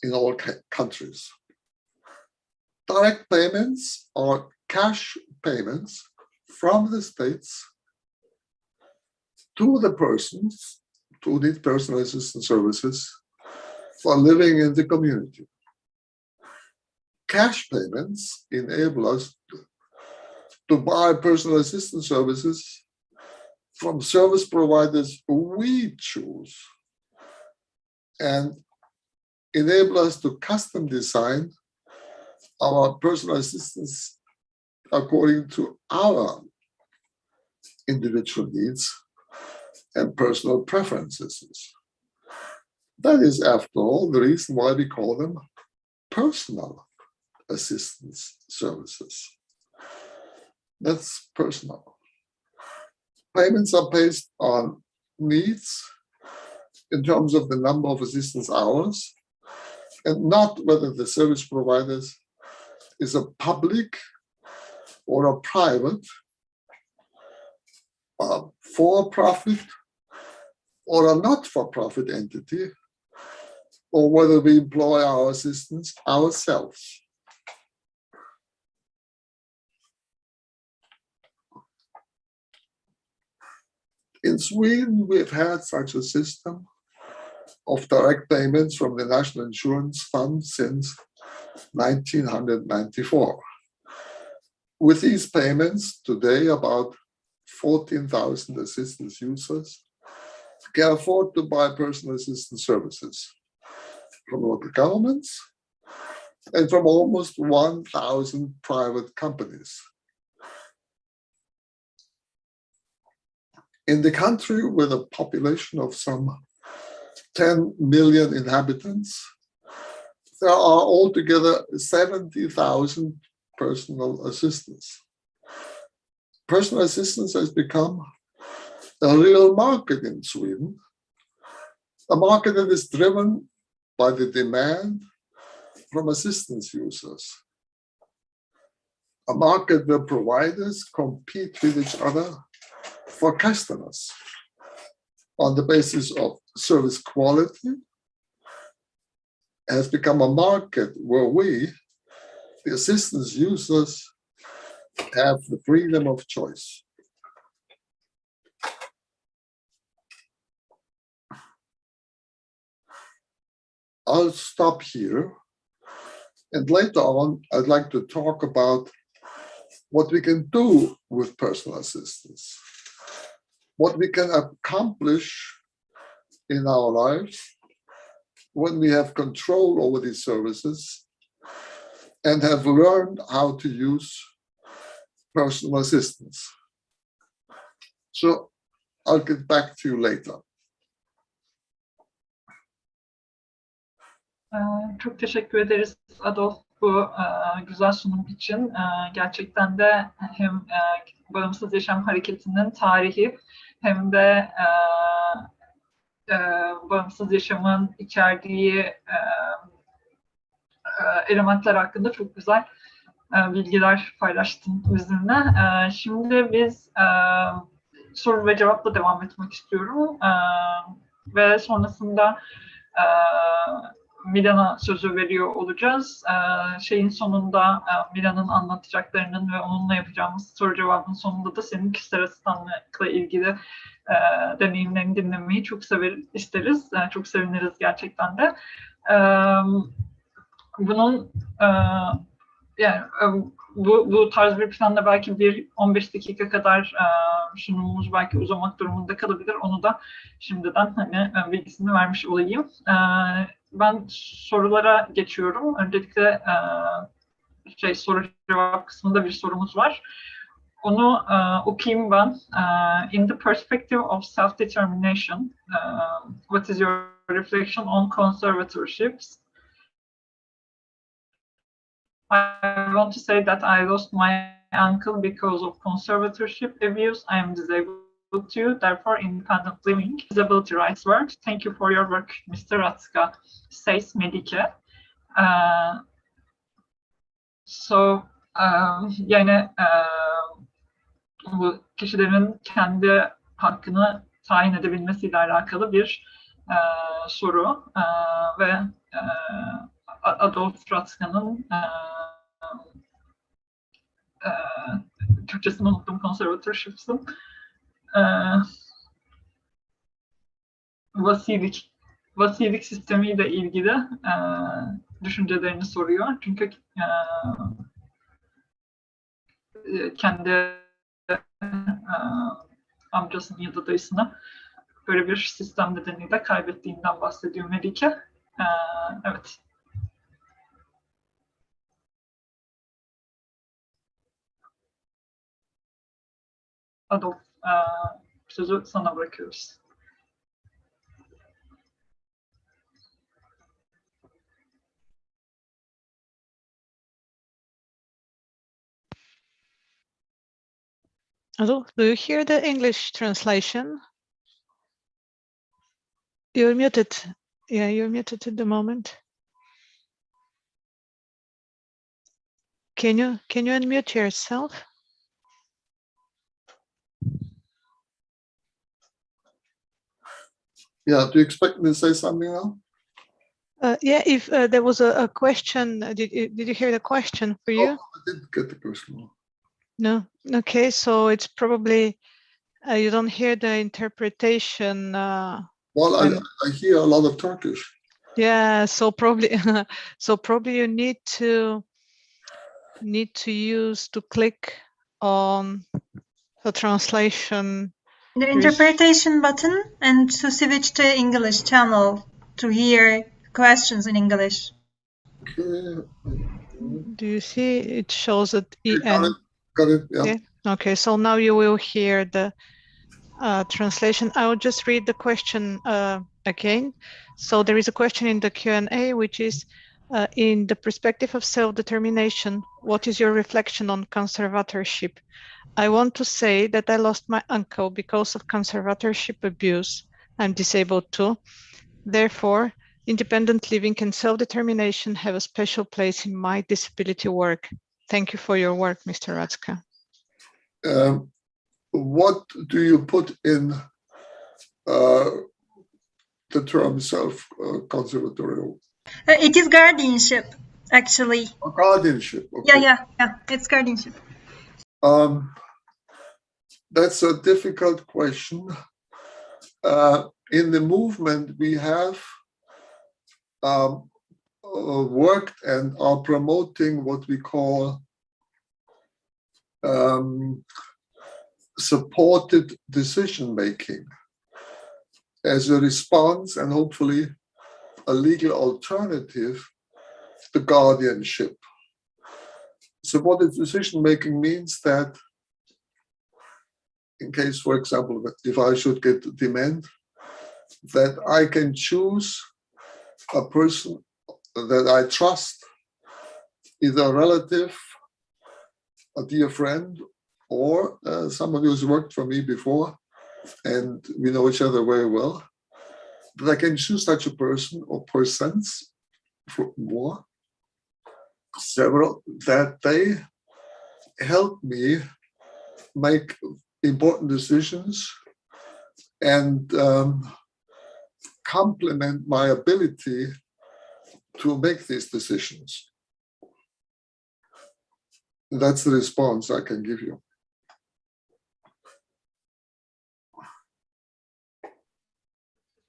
D: in all countries. Direct payments are cash payments from the states to the persons who need personal assistance services for living in the community. Cash payments enable us to buy personal assistance services from service providers we choose and enable us to custom design our personal assistance according to our individual needs and personal preferences. That is, after all, the reason why we call them personal assistance services. That's personal. Payments are based on needs in terms of the number of assistance hours, and not whether the service provider is a public or a private, for-profit or a not-for-profit entity, or whether we employ our assistants ourselves. In Sweden, we've had such a system of direct payments from the National Insurance Fund since 1994. With these payments, today about 14,000 assistance users can afford to buy personal assistance services from local governments and from almost 1,000 private companies. In the country with a population of some 10 million inhabitants, there are altogether 70,000 personal assistants. Personal assistance has become a real market in Sweden, a market that is driven by the demand from assistance users, a market where providers compete with each other for customers on the basis of service quality. Has become a market where we, the assistance users, have the freedom of choice. I'll stop here, and later on I'd like to talk about what we can do with personal assistance, what we can accomplish in our lives when we have control over these services and have learned how to use personal assistance. So I'll get back to you later.
A: Çok teşekkür ederiz Adolf bu güzel sunum için. Gerçekten de hem Bağımsız Yaşam Hareketi'nin tarihi hem de Bağımsız Yaşam'ın içerdiği elementler hakkında çok güzel bilgiler paylaştın bizimle. Şimdi biz soru ve cevapla devam etmek istiyorum. Ve sonrasında Milan'a sözü veriyor olacağız. Şeyin sonunda Milan'ın anlatacaklarının ve onunla yapacağımız soru cevabın sonunda da senin kişisel asistanlıkla ilgili deneyimlerini dinlemeyi çok isteriz. Çok seviniriz gerçekten de. Bunun yani bu tarz bir planla belki 15 dakika kadar sunumumuz belki uzamak durumunda kalabilir. Onu da şimdiden bilgisini vermiş olayım. Ben sorulara geçiyorum. Öncelikle soru cevap kısmında bir sorumuz var. Onu okuyayım ben. In the perspective of self-determination, what is your reflection on conservatorships? I want to say that I lost my uncle because of conservatorship abuse. I am disabled too, therefore independent living. Disability rights work. Thank you for your work, Mr. Ratska, says Medike. Yani bu kişilerin kendi hakkını tayin edebilmesiyle alakalı bir soru ve Adolf Ratska'nın Türkçesini unuttum, conservatorships'ın vasilik sistemiyle ilgili düşüncelerini soruyor. Çünkü kendi amcasını ya da dayısını böyle bir sistem nedeniyle kaybettiğinden bahsediyor Melike. Evet. Adolf, sözü sana bırakıyoruz.
B: Adolf, do you hear the English translation? You're muted. Yeah, you're muted at the moment. Can you unmute yourself?
D: Yeah, do you expect me to say something now?
B: Yeah, if there was a question, did you hear the question for you?
D: Oh, I didn't get the question.
B: No. Okay, so it's probably you don't hear the interpretation.
D: Well, I hear a lot of Turkish.
B: Yeah, so probably you need to click on the translation.
E: The interpretation button and to switch to English channel to hear questions in English.
D: Okay.
B: Do you see it shows at EN?
D: Got it. Yeah.
B: Yeah. Okay, so now you will hear the translation. I will just read the question again. So there is a question in the Q&A, which is, in the perspective of self-determination, what is your reflection on conservatorship? I want to say that I lost my uncle because of conservatorship abuse. I'm disabled too. Therefore, independent living and self-determination have a special place in my disability work. Thank you for your work, Mr. Ratska.
D: What do you put in the term self-conservatorial?
E: It is guardianship, actually.
D: Guardianship. Okay.
E: Yeah. It's guardianship.
D: That's a difficult question. In the movement, we have worked and are promoting what we call supported decision-making as a response and hopefully a legal alternative to guardianship. Supported decision-making means that in case, for example, if I should get demand, that I can choose a person that I trust, either a relative, a dear friend, or somebody who's worked for me before, and we know each other very well, that I can choose such a person or persons, more, several, that they help me make important decisions and complement my ability to make these decisions. That's the response I can give you.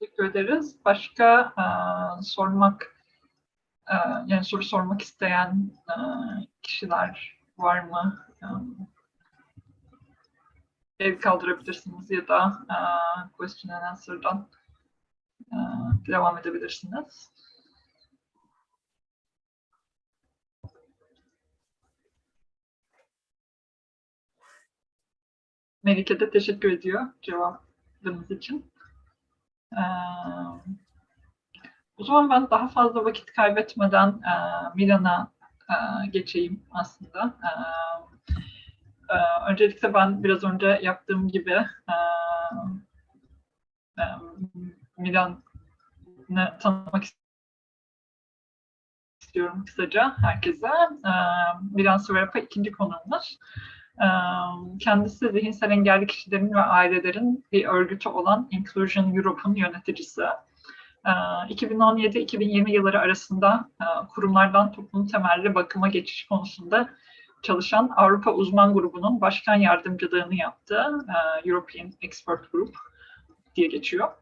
A: Teşekkür ederiz. Başka soru sormak isteyen kişiler var mı? El kaldırabilirsiniz ya da question and answer'dan devam edebilirsiniz. Melike de teşekkür ediyor cevabınız için. O zaman ben daha fazla vakit kaybetmeden Milan'a geçeyim aslında. Öncelikle ben biraz önce yaptığım gibi Milan'ı tanımak istiyorum kısaca herkese. Milan Sverapa ikinci konuğumuz. Kendisi zihinsel engelli kişilerin ve ailelerin bir örgütü olan Inclusion Europe'un yöneticisi. 2017-2020 yılları arasında kurumlardan toplum temelli bakıma geçiş konusunda çalışan Avrupa Uzman Grubu'nun başkan yardımcılığını yaptı. European Expert Group diye geçiyor.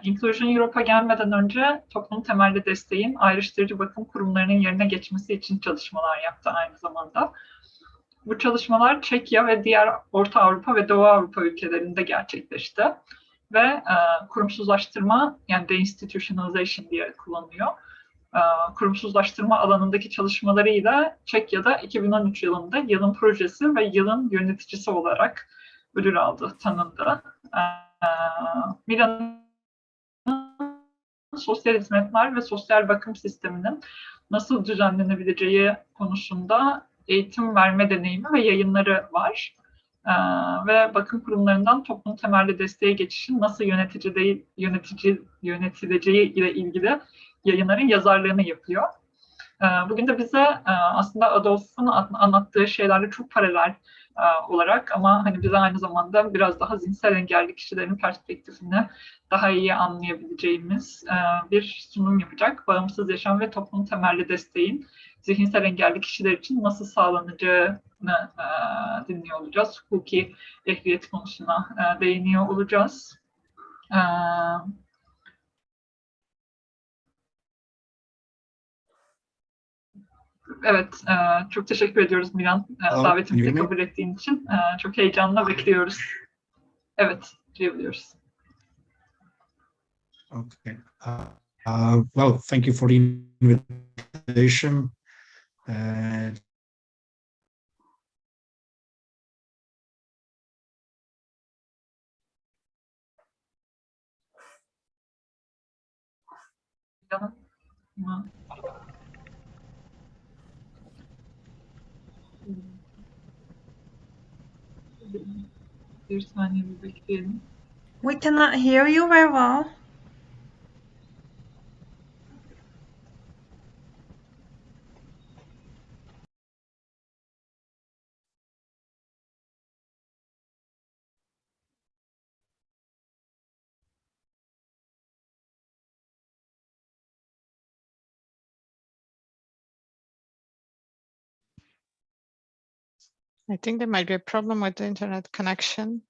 A: Inclusion Europe'a gelmeden önce toplum temelli desteğin ayrıştırıcı bakım kurumlarının yerine geçmesi için çalışmalar yaptı aynı zamanda. Bu çalışmalar Çekya ve diğer Orta Avrupa ve Doğu Avrupa ülkelerinde gerçekleşti. Ve kurumsuzlaştırma, yani De-Institutionalization diye kullanılıyor. Kurumsuzlaştırma alanındaki çalışmalarıyla Çekya'da 2013 yılında yılın projesi ve yılın yöneticisi olarak ödül aldı, tanındı. Milan'ın sosyal hizmetler ve sosyal bakım sisteminin nasıl düzenlenebileceği konusunda eğitim verme deneyimi ve yayınları var. Ve bakım kurumlarından toplum temelli desteğe geçişin nasıl yönetileceği ile ilgili yayınların yazarlığını yapıyor. Bugün de bize aslında Adolf'un anlattığı şeylerle çok paralel olarak ama hani bize aynı zamanda biraz daha zihinsel engelli kişilerin perspektifini daha iyi anlayabileceğimiz bir sunum yapacak. Bağımsız yaşam ve toplum temelli desteğin zihinsel engelli kişiler için nasıl sağlanacağını dinliyor olacağız. Hukuki ehliyet konusuna değiniyor olacağız. Evet, çok teşekkür ediyoruz Milan, davetimizi kabul ettiğin için. Çok heyecanla bekliyoruz. Evet, duyabiliyoruz.
F: Okay. Well, thank you for the invitation.
A: Bir saniye bir bekleyelim.
E: We cannot hear you very well.
B: I think there might be a problem with the internet connection.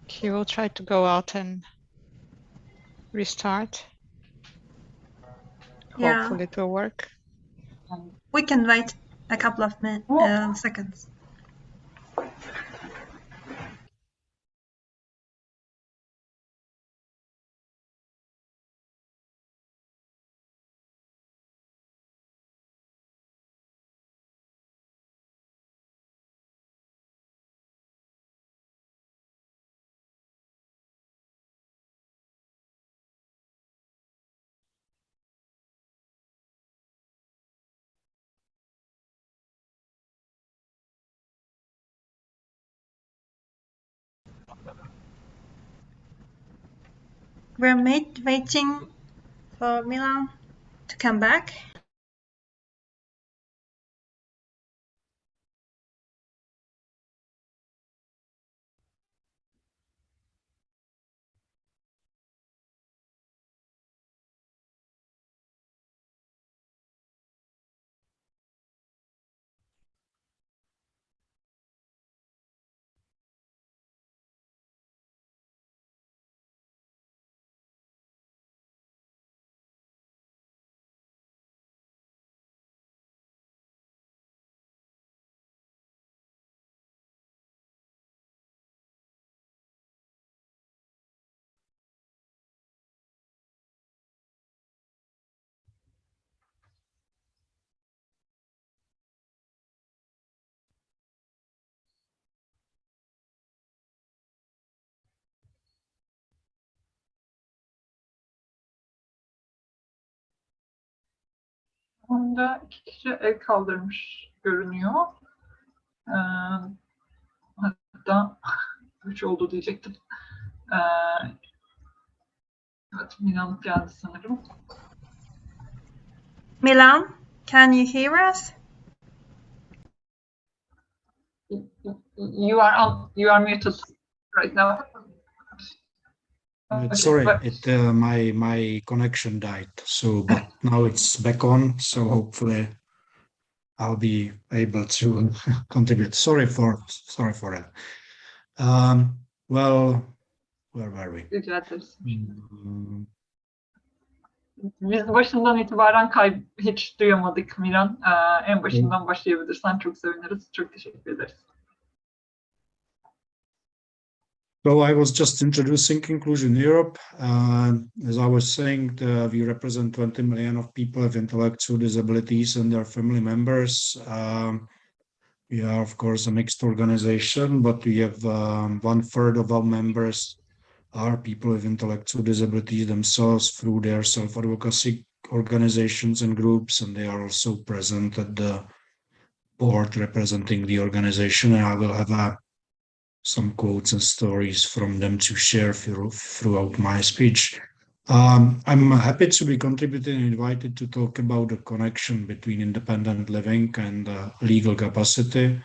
B: He will try to go out and restart.
E: Yeah.
B: Hopefully it will work.
E: We can wait a couple of seconds. We're waiting for Milan to come back.
A: Onda 2 kişi el kaldırmış görünüyor. Hatta 3 oldu diyecektim. Evet, Milan geldi sanırım.
E: Milan, can you hear us?
A: You are muted right now.
F: Sorry, my connection died. So, but now it's back on. So hopefully, I'll be able to contribute. Sorry for that. Well, where were we?
A: Rica ederiz. Biz başından itibaren hiç duyamadık Milan. En başından başlayabilirsen çok seviniriz. Çok teşekkür ederiz.
F: So I was just introducing Inclusion Europe. As I was saying, we represent 20 million of people with intellectual disabilities and their family members. We are, of course, a mixed organization, but we have 1/3 of our members are people with intellectual disabilities themselves through their self-advocacy organizations and groups, and they are also present at the board representing the organization. And I will have some quotes and stories from them to share throughout my speech. I'm happy to be contributing and invited to talk about the connection between independent living and legal capacity.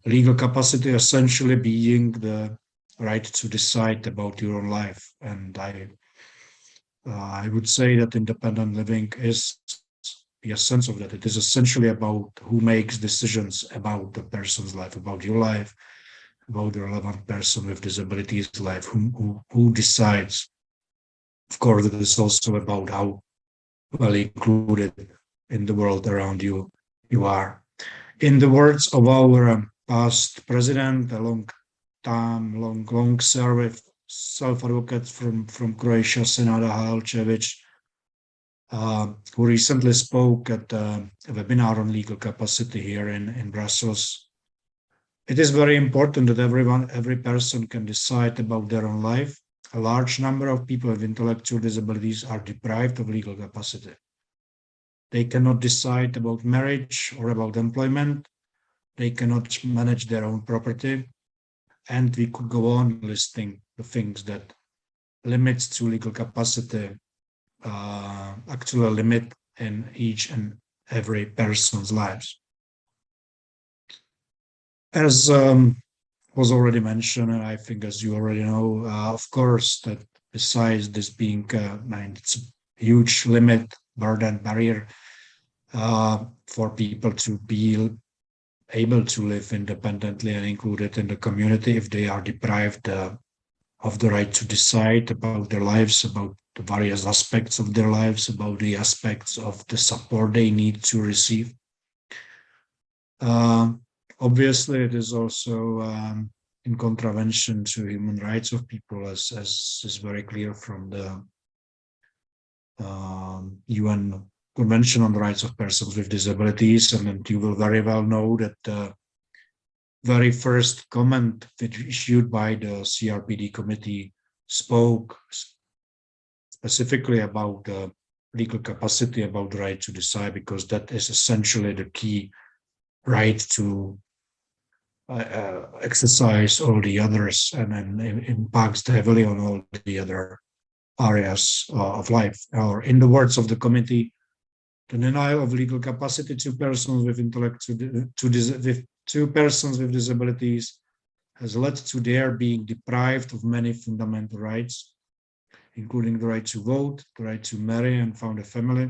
F: Legal capacity essentially being the right to decide about your own life. And I would say that independent living is the essence of that. It is essentially about who makes decisions about the person's life, about your life, about the relevant person with disabilities life, who decides. Of course, it is also about how well included in the world around you are. In the words of our past president, a long service self-advocate from Croatia, Senada Halčević, who recently spoke at a webinar on legal capacity here in Brussels. It is very important that every person can decide about their own life. A large number of people with intellectual disabilities are deprived of legal capacity. They cannot decide about marriage or about employment. They cannot manage their own property. And we could go on listing the things that limits to legal capacity actually limit in each and every person's lives. As was already mentioned, and I think as you already know, of course, that besides this being it's a huge limit, burden, barrier for people to be able to live independently and included in the community if they are deprived of the right to decide about their lives, about the various aspects of their lives, about the aspects of the support they need to receive. Obviously, it is also in contravention to human rights of people, as is very clear from the UN Convention on the Rights of Persons with Disabilities. And you will very well know that the very first comment issued by the CRPD committee spoke specifically about the legal capacity, about the right to decide, because that is essentially the key right to exercise all the others, and then impacts heavily on all the other areas of life. Or in the words of the committee, the denial of legal capacity to persons with persons with disabilities has led to their being deprived of many fundamental rights, including the right to vote, the right to marry and found a family,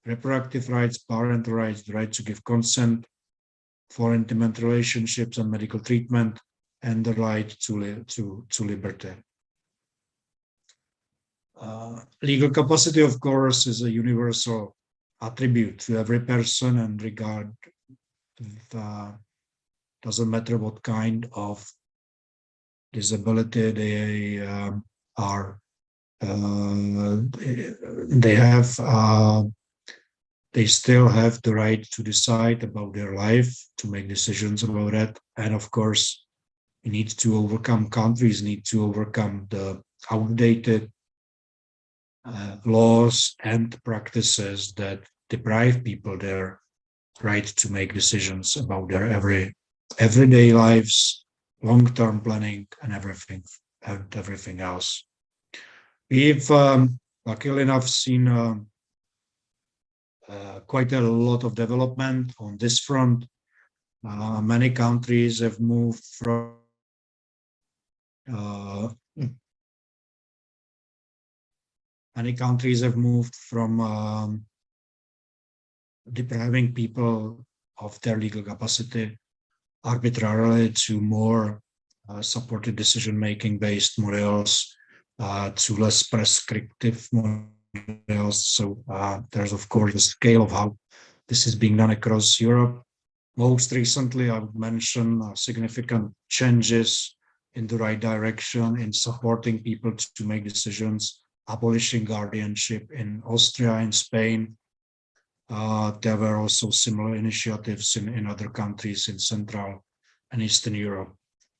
F: reproductive rights, parental rights, the right to give consent for intimate relationships and medical treatment, and the right to liberty. Legal capacity, of course, is a universal attribute to every person, and regard doesn't matter what kind of disability they are. They still have the right to decide about their life, to make decisions about it. And of course, we need to overcome, countries need to overcome the outdated laws and practices that deprive people their right to make decisions about their everyday lives, long-term planning, and everything else. We've luckily enough seen quite a lot of development on this front. Many countries have moved from depriving people of their legal capacity arbitrarily to more supported decision-making based models, to less prescriptive models. So there's of course the scale of how this is being done across Europe. Most recently, I would mention significant changes in the right direction in supporting people to make decisions, abolishing guardianship in Austria and Spain, There were also similar initiatives in other countries in Central and Eastern Europe.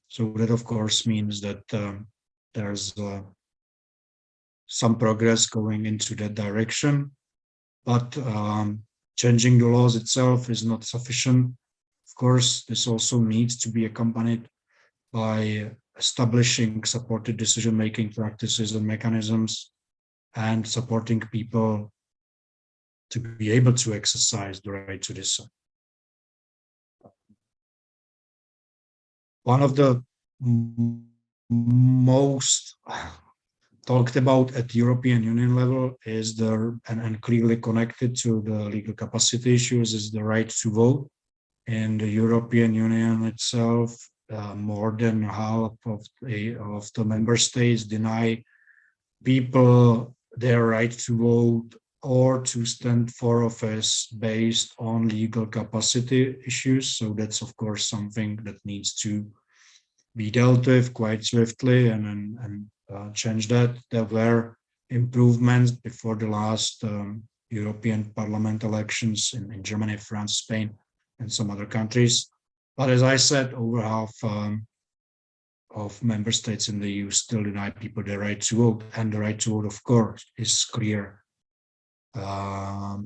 F: So that, of course, means that there's some progress going into that direction, but changing the laws itself is not sufficient. Of course, this also needs to be accompanied by establishing supported decision-making practices and mechanisms and supporting people to be able to exercise the right to decide. One of the most talked about at European Union level is and clearly connected to the legal capacity issues is the right to vote. In the European Union itself, more than half of the member states deny people their right to vote or to stand for office based on legal capacity issues. So that's, of course, something that needs to be dealt with quite swiftly and change that. There were improvements before the last European Parliament elections in Germany, France, Spain, and some other countries. But as I said, over half of member states in the EU still deny people the right to vote, and the right to vote, of course, is clear. A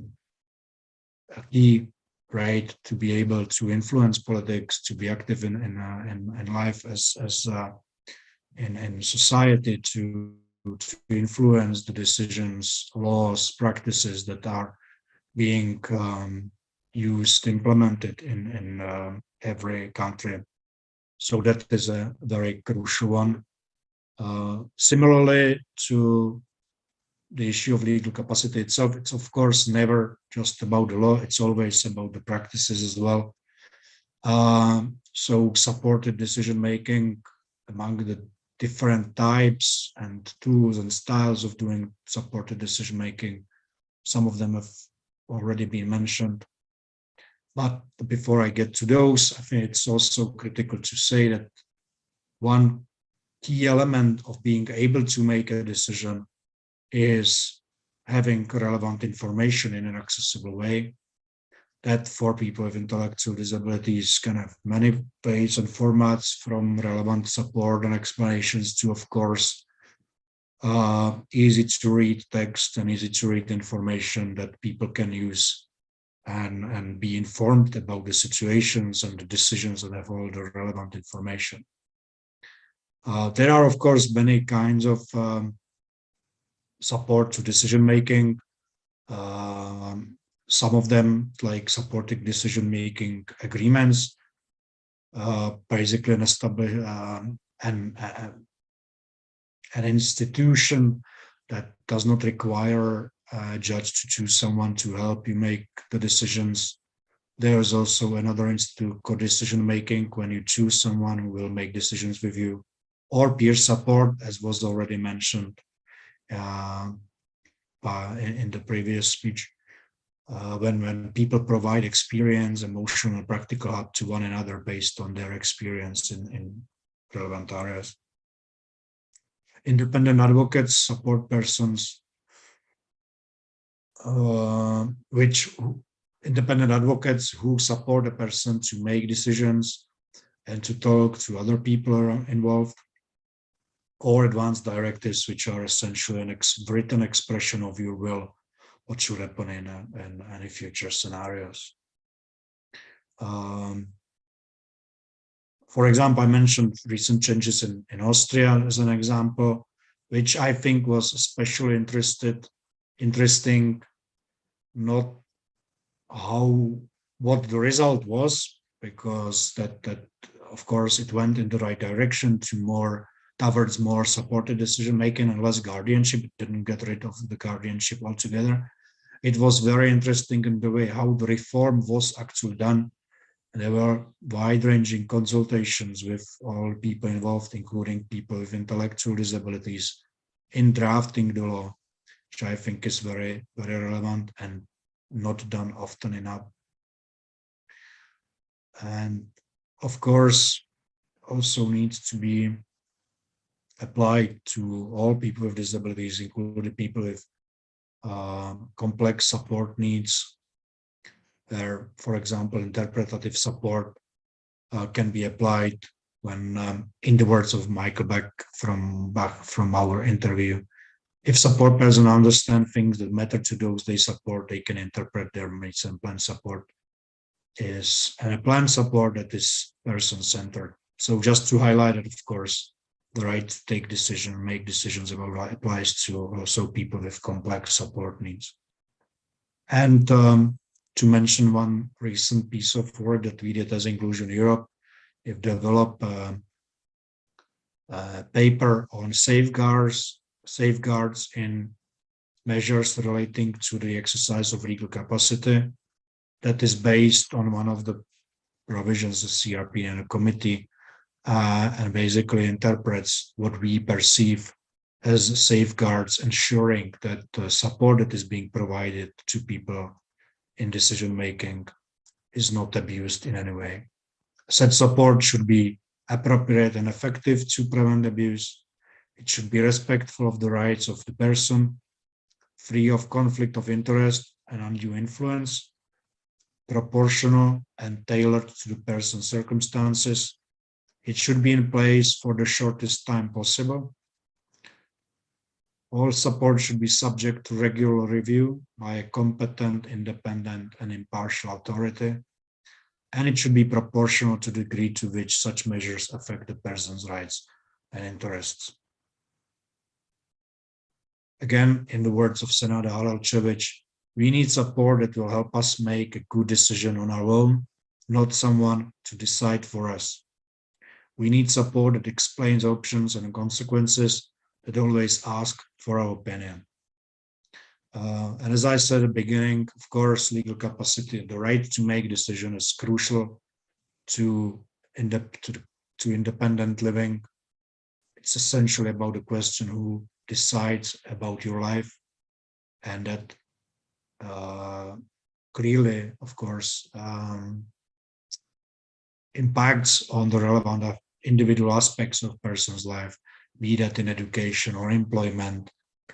F: key right to be able to influence politics, to be active in life as in society, to influence the decisions, laws, practices that are being used, implemented in every country. So that is a very crucial one. Similarly to the issue of legal capacity itself, it's of course never just about the law, it's always about the practices as well. So supported decision-making among the different types and tools and styles of doing supported decision-making, some of them have already been mentioned. But before I get to those, I think it's also critical to say that one key element of being able to make a decision is having relevant information in an accessible way. That for people with intellectual disabilities can have many ways and formats, from relevant support and explanations to, of course, easy to read text and easy to read information that people can use and be informed about the situations and the decisions and have all the relevant information. There are, of course, many kinds of support to decision-making. Some of them, like supporting decision-making agreements, basically an institution that does not require a judge to choose someone to help you make the decisions. There's also another institute called decision-making, when you choose someone who will make decisions with you, or peer support, as was already mentioned in the previous speech. When people provide experience, emotional and practical help to one another based on their experience in relevant areas. Independent advocates, support persons, independent advocates who support a person to make decisions and to talk to other people involved, or advance directives, which are essentially a written expression of your will, what should happen in any future scenarios. For example, I mentioned recent changes in Austria as an example, which I think was especially interesting, not what the result was, because that of course it went in the right direction towards more supported decision-making and less guardianship. It didn't get rid of the guardianship altogether. It was very interesting in the way how the reform was actually done. There were wide-ranging consultations with all people involved, including people with intellectual disabilities, in drafting the law, which I think is very, very relevant and not done often enough. And of course, also needs to be applied to all people with disabilities, including people with complex support needs, where, for example, interpretative support can be applied when, in the words of Michael Beck from our interview, if support person understand things that matter to those they support, they can interpret their needs, and plan support is a plan support that is person-centered. So just to highlight it, of course, the right to take decisions, make decisions about what applies to also people with complex support needs. And to mention one recent piece of work that we did as Inclusion Europe, we've developed a paper on safeguards in measures relating to the exercise of legal capacity that is based on one of the provisions of CRP and a committee, and basically interprets what we perceive as safeguards, ensuring that the support that is being provided to people in decision-making is not abused in any way. Such support should be appropriate and effective to prevent abuse. It should be respectful of the rights of the person, free of conflict of interest and undue influence, proportional and tailored to the person's circumstances. It should be in place for the shortest time possible. All support should be subject to regular review by a competent, independent, and impartial authority, and it should be proportional to the degree to which such measures affect the person's rights and interests. Again, in the words of Senada Halalcevic, we need support that will help us make a good decision on our own, not someone to decide for us. We need support that explains options and consequences, that always ask for our opinion. And as I said at the beginning, of course, legal capacity, the right to make decisions is crucial to independent living. It's essentially about the question who decides about your life, and that clearly, of course, impacts on the relevant individual aspects of a person's life, be that in education or employment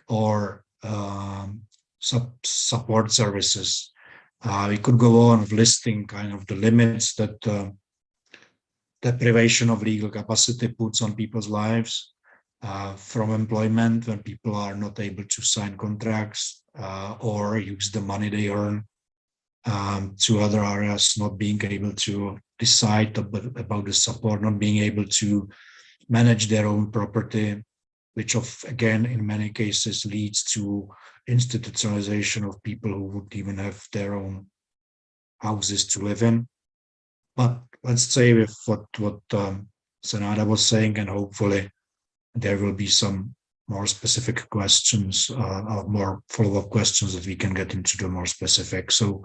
F: or support services. We could go on listing kind of the limits that deprivation of legal capacity puts on people's lives, from employment when people are not able to sign contracts or use the money they earn, to other areas, not being able to decide about the support, not being able to manage their own property, which again, in many cases leads to institutionalization of people who would even have their own houses to live in. But let's say with what Senada was saying, and hopefully there will be some more specific questions, more follow-up questions that we can get into the more specific. So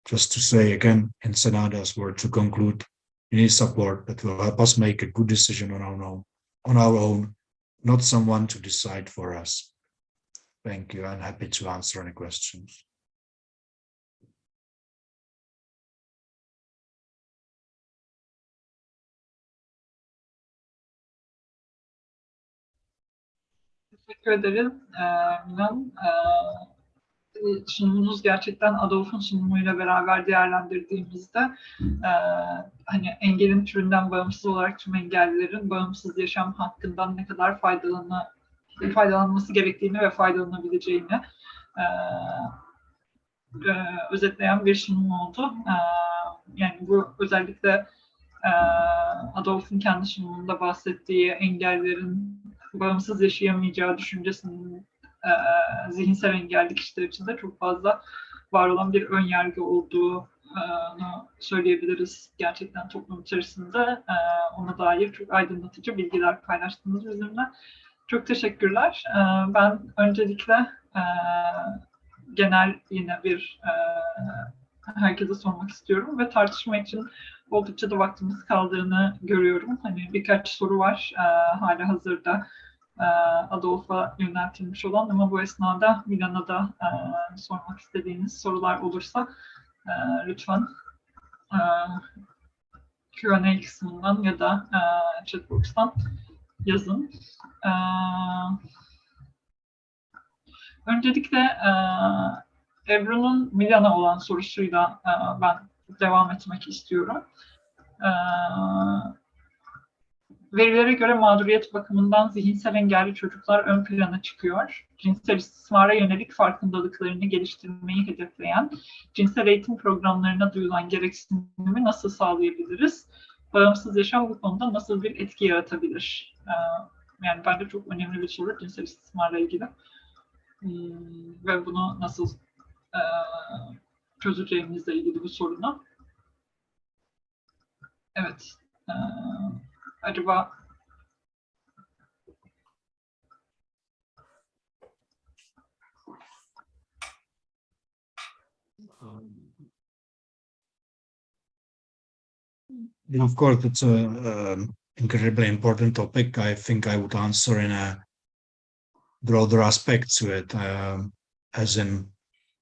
F: just to say again, in Senada's word, to conclude, we need support that will help us make a good decision on our own, not someone to decide for us. Thank you. I'm happy to answer any questions.
A: Teşekkür ederim Milan. Sunumunuz gerçekten Adolf'un sunumuyla beraber değerlendirdiğimizde hani engelin türünden bağımsız olarak tüm engellilerin bağımsız yaşam hakkından ne kadar faydalanması gerektiğini ve faydalanabileceğini özetleyen bir sunum oldu. Yani bu özellikle Adolf'un kendi sunumunda bahsettiği engellerin bağımsız yaşayamayacağı düşüncesinin zihinsel engelli kişiler için de çok fazla var olan bir ön yargı olduğunu söyleyebiliriz. Gerçekten toplum içerisinde ona dair çok aydınlatıcı bilgiler paylaştınız bizimle. Çok teşekkürler. Ben öncelikle genel yine bir herkese sormak istiyorum ve tartışma için oldukça da vaktimiz kaldığını görüyorum. Hani birkaç soru var hala hazırda Adolf'a yöneltilmiş olan, ama bu esnada Milan'a da sormak istediğiniz sorular olursa lütfen Q&A kısmından ya da chatbox'tan yazın. Öncelikle Ebru'nun Milan'a olan sorusuyla ben devam etmek istiyorum. Verilere göre mağduriyet bakımından zihinsel engelli çocuklar ön plana çıkıyor. Cinsel istismara yönelik farkındalıklarını geliştirmeyi hedefleyen cinsel eğitim programlarına duyulan gereksinimi nasıl sağlayabiliriz? Bağımsız yaşam bu konuda nasıl bir etki yaratabilir? Yani bence çok önemli bir soru cinsel istismarla ilgili. Ve bunu nasıl çözeceğimizle ilgili bir sorunu. Evet. Acaba
F: of course, it's a incredibly important topic. I think I would answer in a broader aspect to it, as in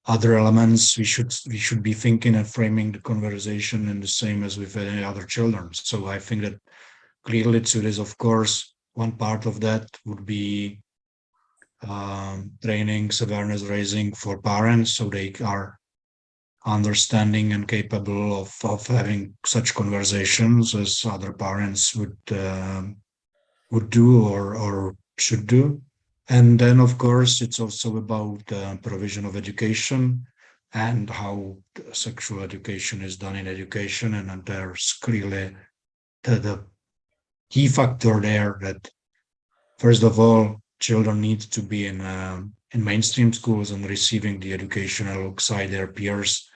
F: other elements. We should be thinking and framing the conversation in the same as with any other children. So I think that clearly to this, of course, one part of that would be trainings, awareness raising for parents, so they are understanding and capable of having such conversations as other parents would do or should do. And then, of course, it's also about provision of education and how sexual education is done in education. And there's clearly the key factor there that, first of all, children need to be in mainstream schools and receiving the education alongside their peers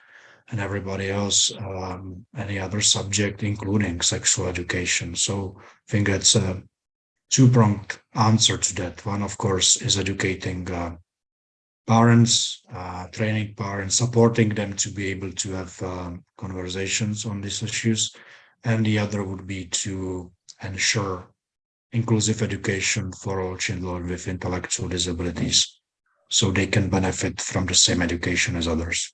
F: and everybody else, any other subject, including sexual education. So I think that's a two-pronged answer to that. One, of course, is educating parents, training parents, supporting them to be able to have conversations on these issues. And the other would be to ensure inclusive education for all children with intellectual disabilities, so they can benefit from the same education as others.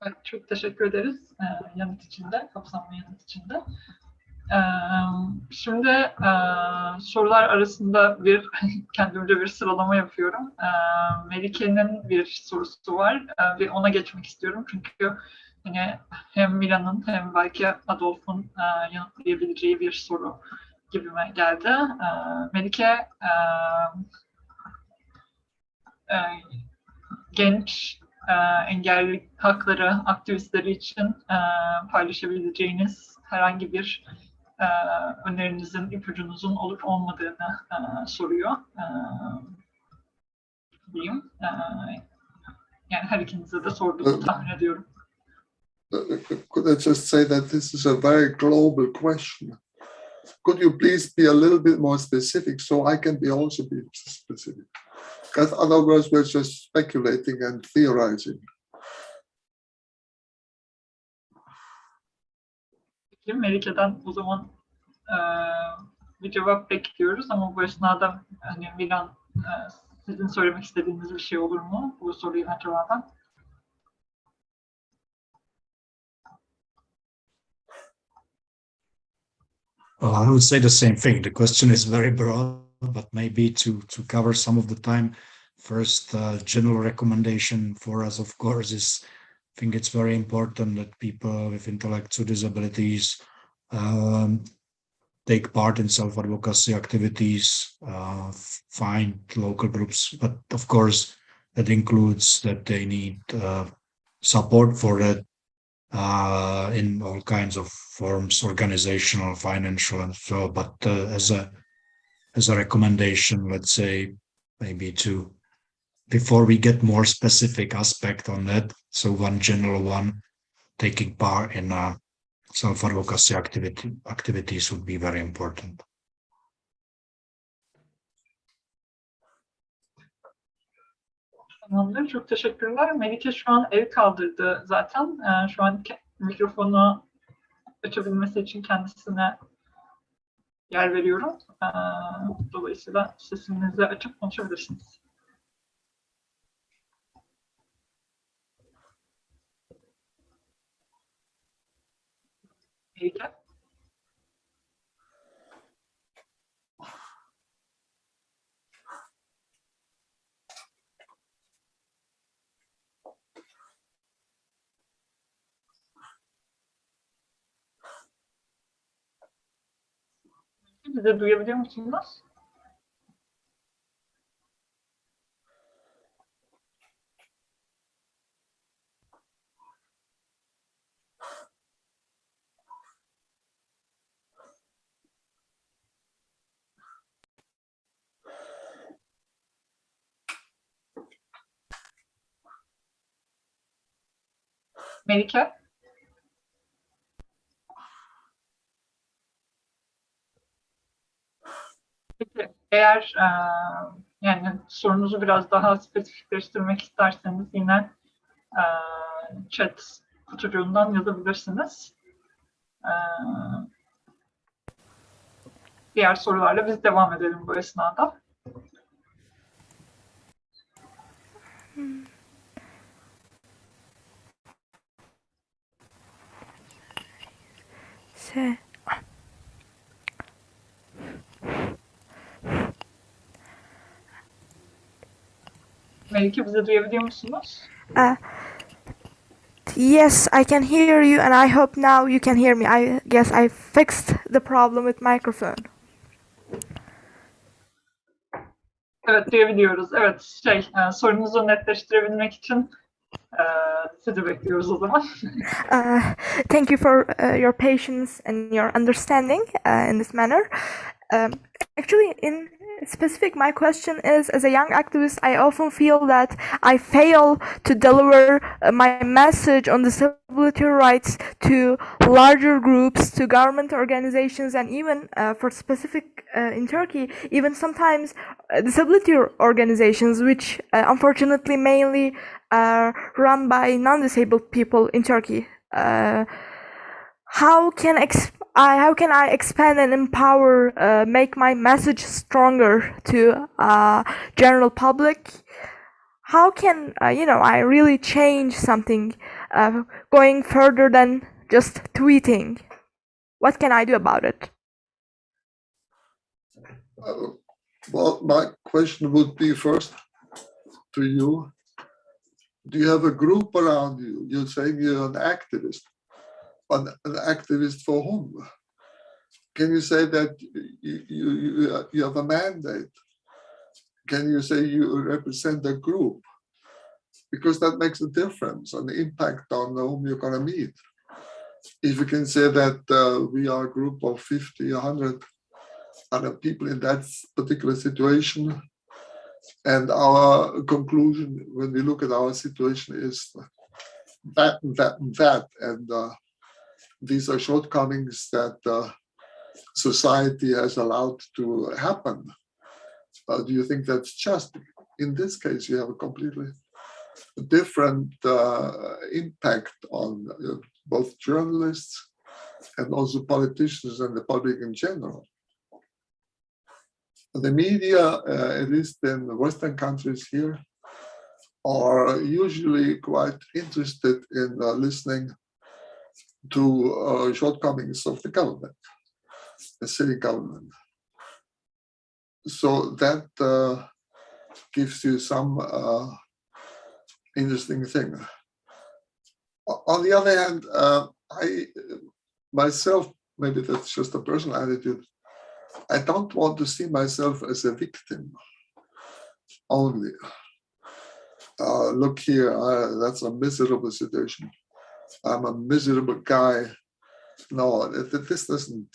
A: Evet, çok teşekkür ederiz yanıt içinde, kapsamlı yanıt içinde. Şimdi sorular arasında kendimce bir sıralama yapıyorum. Melike'nin bir sorusu var ve ona geçmek istiyorum çünkü hani hem Milan'ın hem belki Adolf'un yanıtlayabileceği bir soru gibime geldi. Melike genç engelli hakları aktivistleri için paylaşabileceğiniz herhangi bir önerinizin, ipucunuzun olup olmadığını soruyor. Diyeyim. Yani her ikinize de sorduğumu tahmin ediyorum.
D: Could I just say that this is a very global question? Could you please be a little bit more specific so I can also be specific? Because otherwise we're just speculating and theorizing.
A: Peki, Melike'den o zaman bir cevap bekliyoruz ama bu esnada hani Milan sizin söylemek istediğiniz bir şey olur mu bu soruya cevaben?
F: Well, I would say the same thing. The question is very broad, but maybe to cover some of the time, first general recommendation for us, of course, is I think it's very important that people with intellectual disabilities take part in self-advocacy activities, find local groups, but of course that includes that they need support for that in all kinds of forms, organizational, financial, and so. But as a recommendation, let's say maybe before we get more specific aspect on that. So one general one, taking part in self-advocacy activities would be very important.
A: Tamamdır. Çok teşekkürler. Melike şu an el kaldırdı zaten. Şu an mikrofonu açabilmesi için kendisine yer veriyorum. Dolayısıyla sesinizi açıp konuşabilirsiniz. Melike. bizi duyabiliyor musunuz? Melike? Peki, eğer yani sorunuzu biraz daha spesifikleştirmek isterseniz yine chat kutucuğundan yazabilirsiniz. Diğer sorularla biz devam edelim bu esnada. Melike, bizi duyabiliyor musunuz?
G: Yes, I can hear you, and I hope now you can hear me. I guess I fixed the problem with microphone.
A: Evet, duyabiliyoruz. Evet, sorunuzu netleştirebilmek için sizi bekliyoruz o zaman.
G: Thank you for your patience and your understanding in this manner. Actually, in specific, my question is, as a young activist, I often feel that I fail to deliver my message on disability rights to larger groups, to government organizations, and even for specific in Turkey, even sometimes disability organizations, which unfortunately mainly run by non-disabled people in Turkey. How can I expand and empower, make my message stronger to general public? How can I really change something, going further than just tweeting? What can I do about it?
D: Well, my question would be first to you. Do you have a group around you? You're saying you're an activist. An activist for whom? Can you say that you have a mandate? Can you say you represent a group? Because that makes a difference on the impact on whom you're going to meet. If you can say that we are a group of 50, 100 other people in that particular situation, and our conclusion when we look at our situation is that, and these are shortcomings that society has allowed to happen. Do you think that's just? In this case, you have a completely different impact on both journalists and also politicians and the public in general. The media, at least in the Western countries here, are usually quite interested in listening to shortcomings of the government, the city government. So that gives you some interesting thing. On the other hand, I myself, maybe that's just a personal attitude, I don't want to see myself as a victim only. Look here, that's a miserable situation. I'm a miserable guy. No, this doesn't,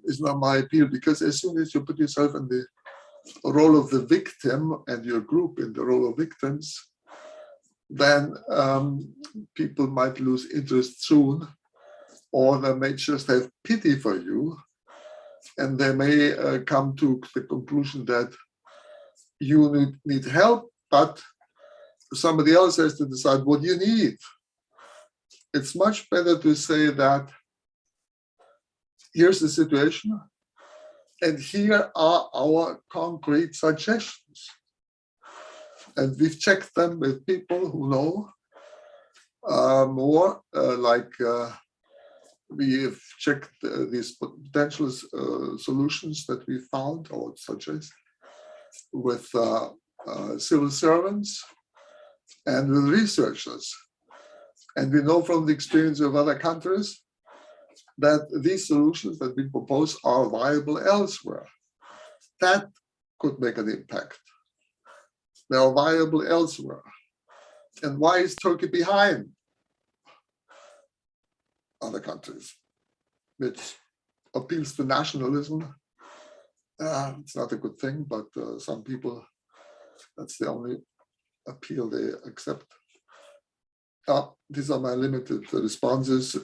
D: is not my appeal, because as soon as you put yourself in the role of the victim and your group in the role of victims, then people might lose interest soon, or they may just have pity for you, and they may come to the conclusion that you need help, but somebody else has to decide what you need. It's much better to say that here's the situation, and here are our concrete suggestions. And we've checked them with people who know more, we've checked these potential solutions that we found or suggest with civil servants and with researchers. And we know from the experience of other countries that these solutions that we propose are viable elsewhere. That could make an impact. They are viable elsewhere. And why is Turkey behind other countries? Which appeals to nationalism. It's not a good thing, but some people, that's the only appeal they accept. These are my limited responses.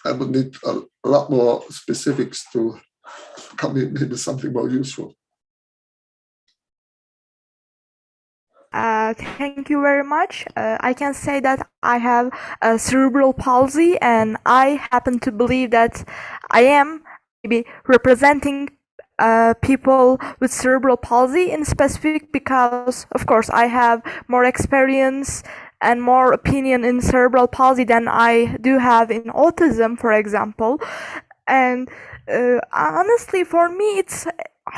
D: I would need a lot more specifics to come in with something more useful.
G: Thank you very much. I can say that I have cerebral palsy, and I happen to believe that I am maybe representing people with cerebral palsy in specific because, of course, I have more experience and more opinion in cerebral palsy than I do have in autism, for example. And honestly, for me, it's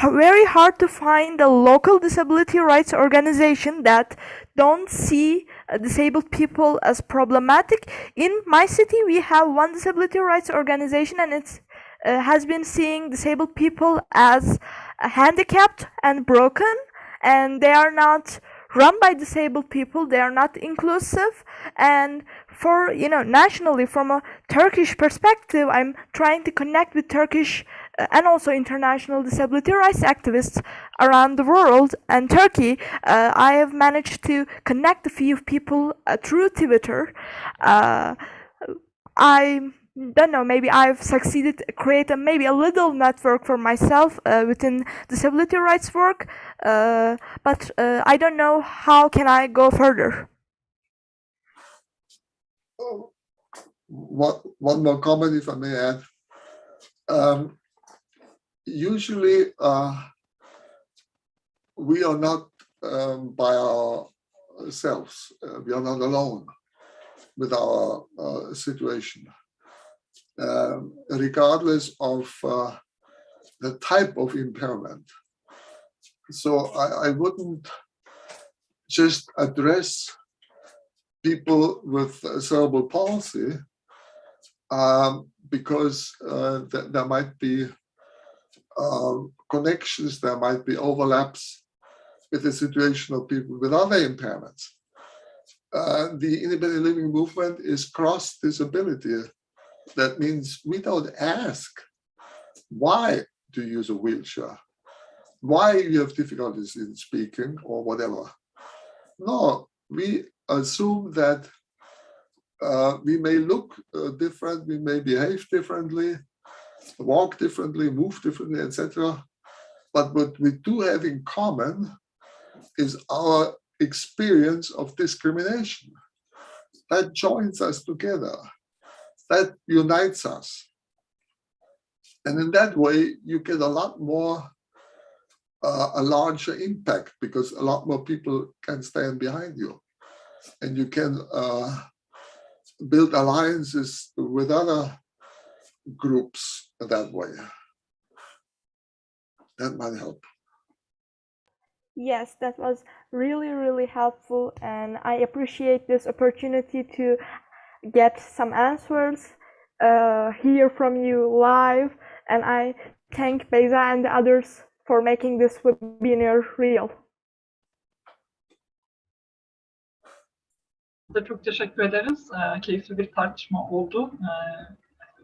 G: very hard to find a local disability rights organization that don't see disabled people as problematic. In my city, we have one disability rights organization, and it's has been seeing disabled people as handicapped and broken, and they are not run by disabled people, they are not inclusive. And for, nationally, from a Turkish perspective, I'm trying to connect with Turkish and also international disability rights activists around the world. And Turkey, I have managed to connect a few people through Twitter. I don't know, maybe I've succeeded to create maybe a little network for myself within disability rights work, but I don't know how can I go further.
D: One more comment, if I may add. Usually, we are not by ourselves. We are not alone with our situation. Regardless of the type of impairment. So I wouldn't just address people with cerebral palsy because there might be connections, there might be overlaps with the situation of people with other impairments. The independent living movement is cross-disability. That means we don't ask, why do you use a wheelchair? Why you have difficulties in speaking or whatever? No, we assume that we may look different, we may behave differently, walk differently, move differently, etc. But what we do have in common is our experience of discrimination. That joins us together. That unites us. And in that way, you get a lot more, a larger impact because a lot more people can stand behind you. And you can build alliances with other groups that way. That might help.
G: Yes, that was really, really helpful. And I appreciate this opportunity to get some answers, hear from you live, and I thank Beyza and the others for making this webinar real.
A: Çok teşekkür ederiz. Keyifli bir tartışma oldu.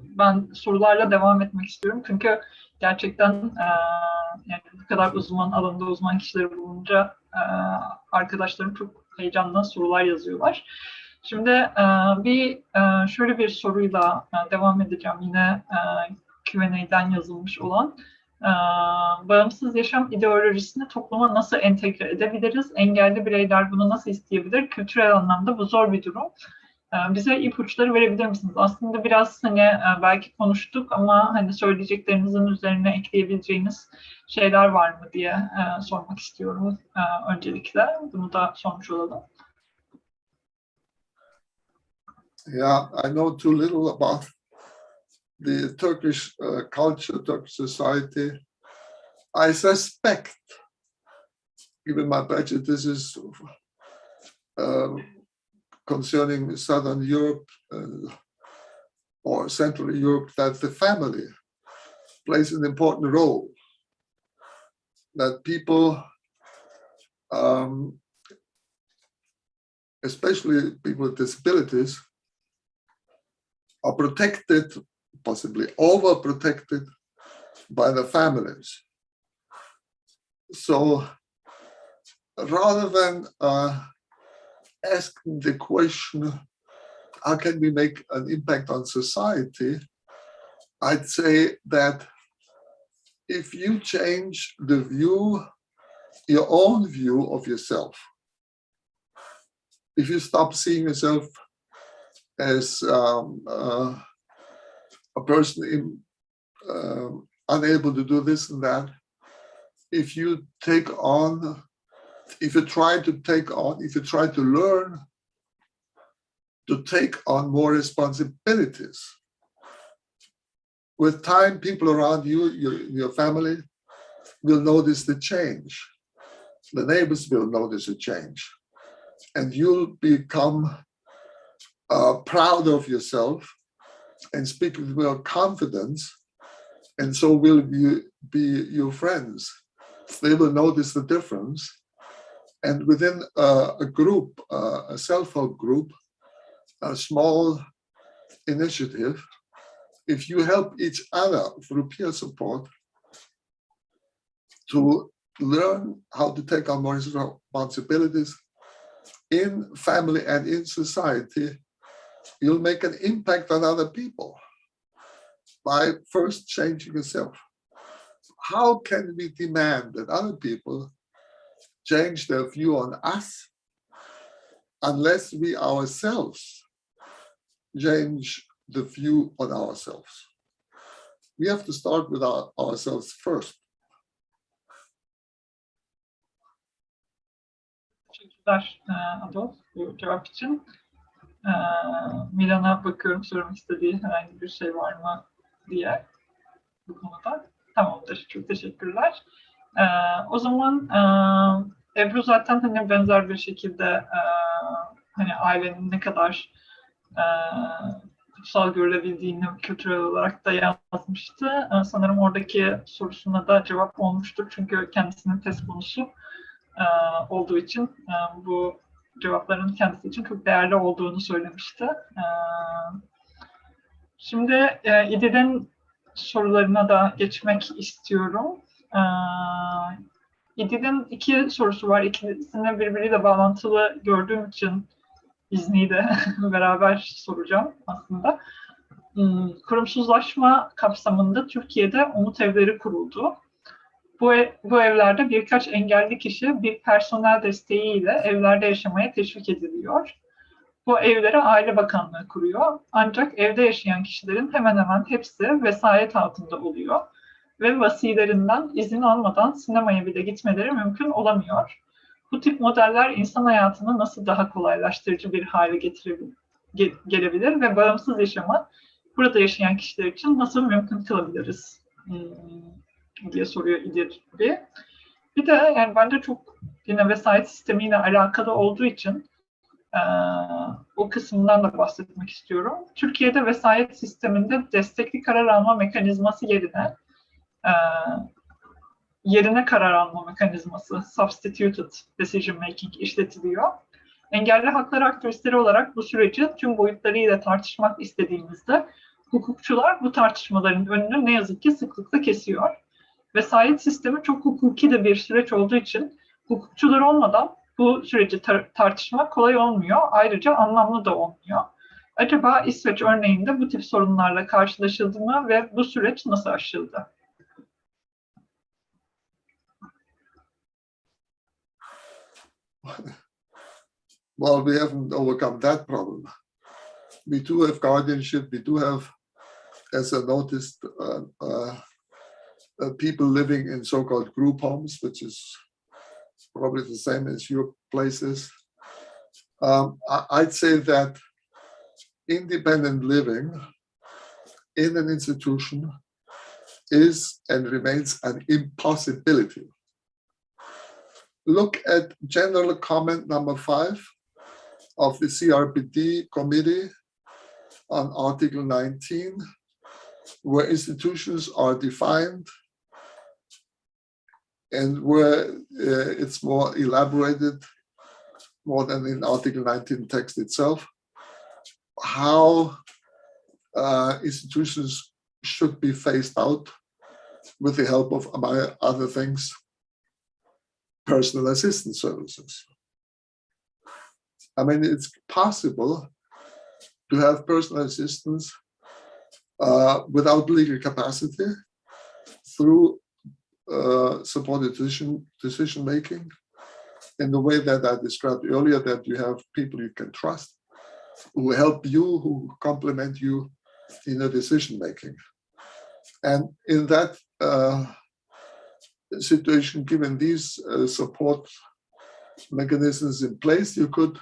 A: Ben sorularla devam etmek istiyorum çünkü gerçekten yani bu kadar alanında uzman kişileri bulunca arkadaşlarım çok heyecanla sorular yazıyorlar. Şimdi şöyle bir soruyla devam edeceğim yine Q&A'den yazılmış olan. Bağımsız yaşam ideolojisini topluma nasıl entegre edebiliriz? Engelli bireyler bunu nasıl isteyebilir? Kültürel anlamda bu zor bir durum. Bize ipuçları verebilir misiniz? Aslında biraz belki konuştuk ama söyleyeceklerinizin üzerine ekleyebileceğiniz şeyler var mı diye sormak istiyorum öncelikle. Bunu da sormuş olalım.
D: Yeah, I know too little about the Turkish culture, Turkish society. I suspect, given my prejudices concerning Southern Europe, or Central Europe, that the family plays an important role, that people, especially people with disabilities, are protected, possibly overprotected by the families. So rather than asking the question, how can we make an impact on society, I'd say that if you change the view, your own view of yourself, if you stop seeing yourself as a person unable to do this and that, if you try to learn to take on more responsibilities, with time, people around you, your family, will notice the change. The neighbors will notice a change. And you'll become proud of yourself and speak with more confidence. And so will be your friends. They will notice the difference. And within a group, a self-help group, a small initiative, if you help each other through peer support to learn how to take on more responsibilities in family and in society, you'll make an impact on other people by first changing yourself. How can we demand that other people change their view on us unless we ourselves change the view on ourselves? We have to start with ourselves first.
A: Teşekkürler Adolf bu cevap için. Milan'a bakıyorum, sormak istediği herhangi bir şey var mı diye bu konuda. Tamamdır, çok teşekkürler. O zaman Ebru zaten hani benzer bir şekilde hani ailenin ne kadar kutsal görülebildiğini kültürel olarak da yazmıştı. Sanırım oradaki sorusuna da cevap olmuştur. Çünkü kendisinin test konusu olduğu için bu cevapların kendisi için çok değerli olduğunu söylemişti. Şimdi İdil'in sorularına da geçmek istiyorum. İdil'in iki sorusu var. İkisini birbiriyle bağlantılı gördüğüm için İzni'yi de beraber soracağım aslında. Kurumsuzlaşma kapsamında Türkiye'de umut evleri kuruldu. Bu evlerde birkaç engelli kişi bir personel desteğiyle evlerde yaşamaya teşvik ediliyor. Bu evleri Aile Bakanlığı kuruyor. Ancak evde yaşayan kişilerin hemen hemen hepsi vesayet altında oluyor. Ve vasilerinden izin almadan sinemaya bile gitmeleri mümkün olamıyor. Bu tip modeller insan hayatını nasıl daha kolaylaştırıcı bir hale gelebilir ve bağımsız yaşamı burada yaşayan kişiler için nasıl mümkün kılabiliriz diye soruyor İdil gibi. Bir de yani bence çok yine vesayet sistemiyle alakalı olduğu için o kısımdan da bahsetmek istiyorum. Türkiye'de vesayet sisteminde destekli karar alma mekanizması yerine karar alma mekanizması, substituted decision making işletiliyor. Engelli hakları aktivistleri olarak bu süreci tüm boyutlarıyla tartışmak istediğimizde hukukçular bu tartışmaların önünü ne yazık ki sıklıkla kesiyor. Vesayet sistemi çok hukuki de bir süreç olduğu için hukukçular olmadan bu süreci tartışmak kolay olmuyor. Ayrıca anlamlı da olmuyor. Acaba İsveç örneğinde bu tip sorunlarla karşılaşıldı mı ve bu süreç nasıl aşıldı?
D: Well, we haven't overcome that problem. We do have guardianship. We do have, as I noticed, people living in so-called group homes, which is probably the same as your places. I'd say that independent living in an institution is and remains an impossibility. Look at general comment number 5 of the CRPD committee on Article 19, where institutions are defined and where it's more elaborated, more than in Article 19 text itself, how institutions should be phased out with the help of, among other things, personal assistance services. I mean, it's possible to have personal assistance without legal capacity through supported decision making in the way that I described earlier, that you have people you can trust who help you, who complement you in your decision making. And in that situation, given these support mechanisms in place, you could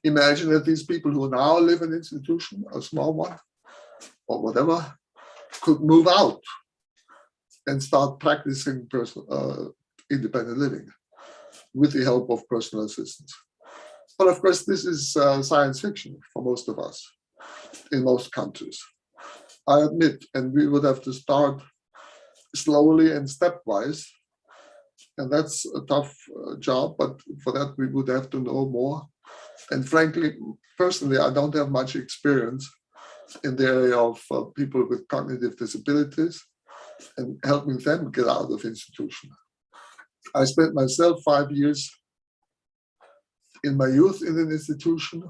D: imagine that these people who now live in an institution, a small one or whatever, could move out and start practicing independent living with the help of personal assistance. But of course, this is science fiction for most of us in most countries, I admit, and we would have to start slowly and stepwise. And that's a tough job, but for that we would have to know more. And frankly, personally, I don't have much experience in the area of people with cognitive disabilities and helping them get out of institution. I spent myself 5 years in my youth in an institution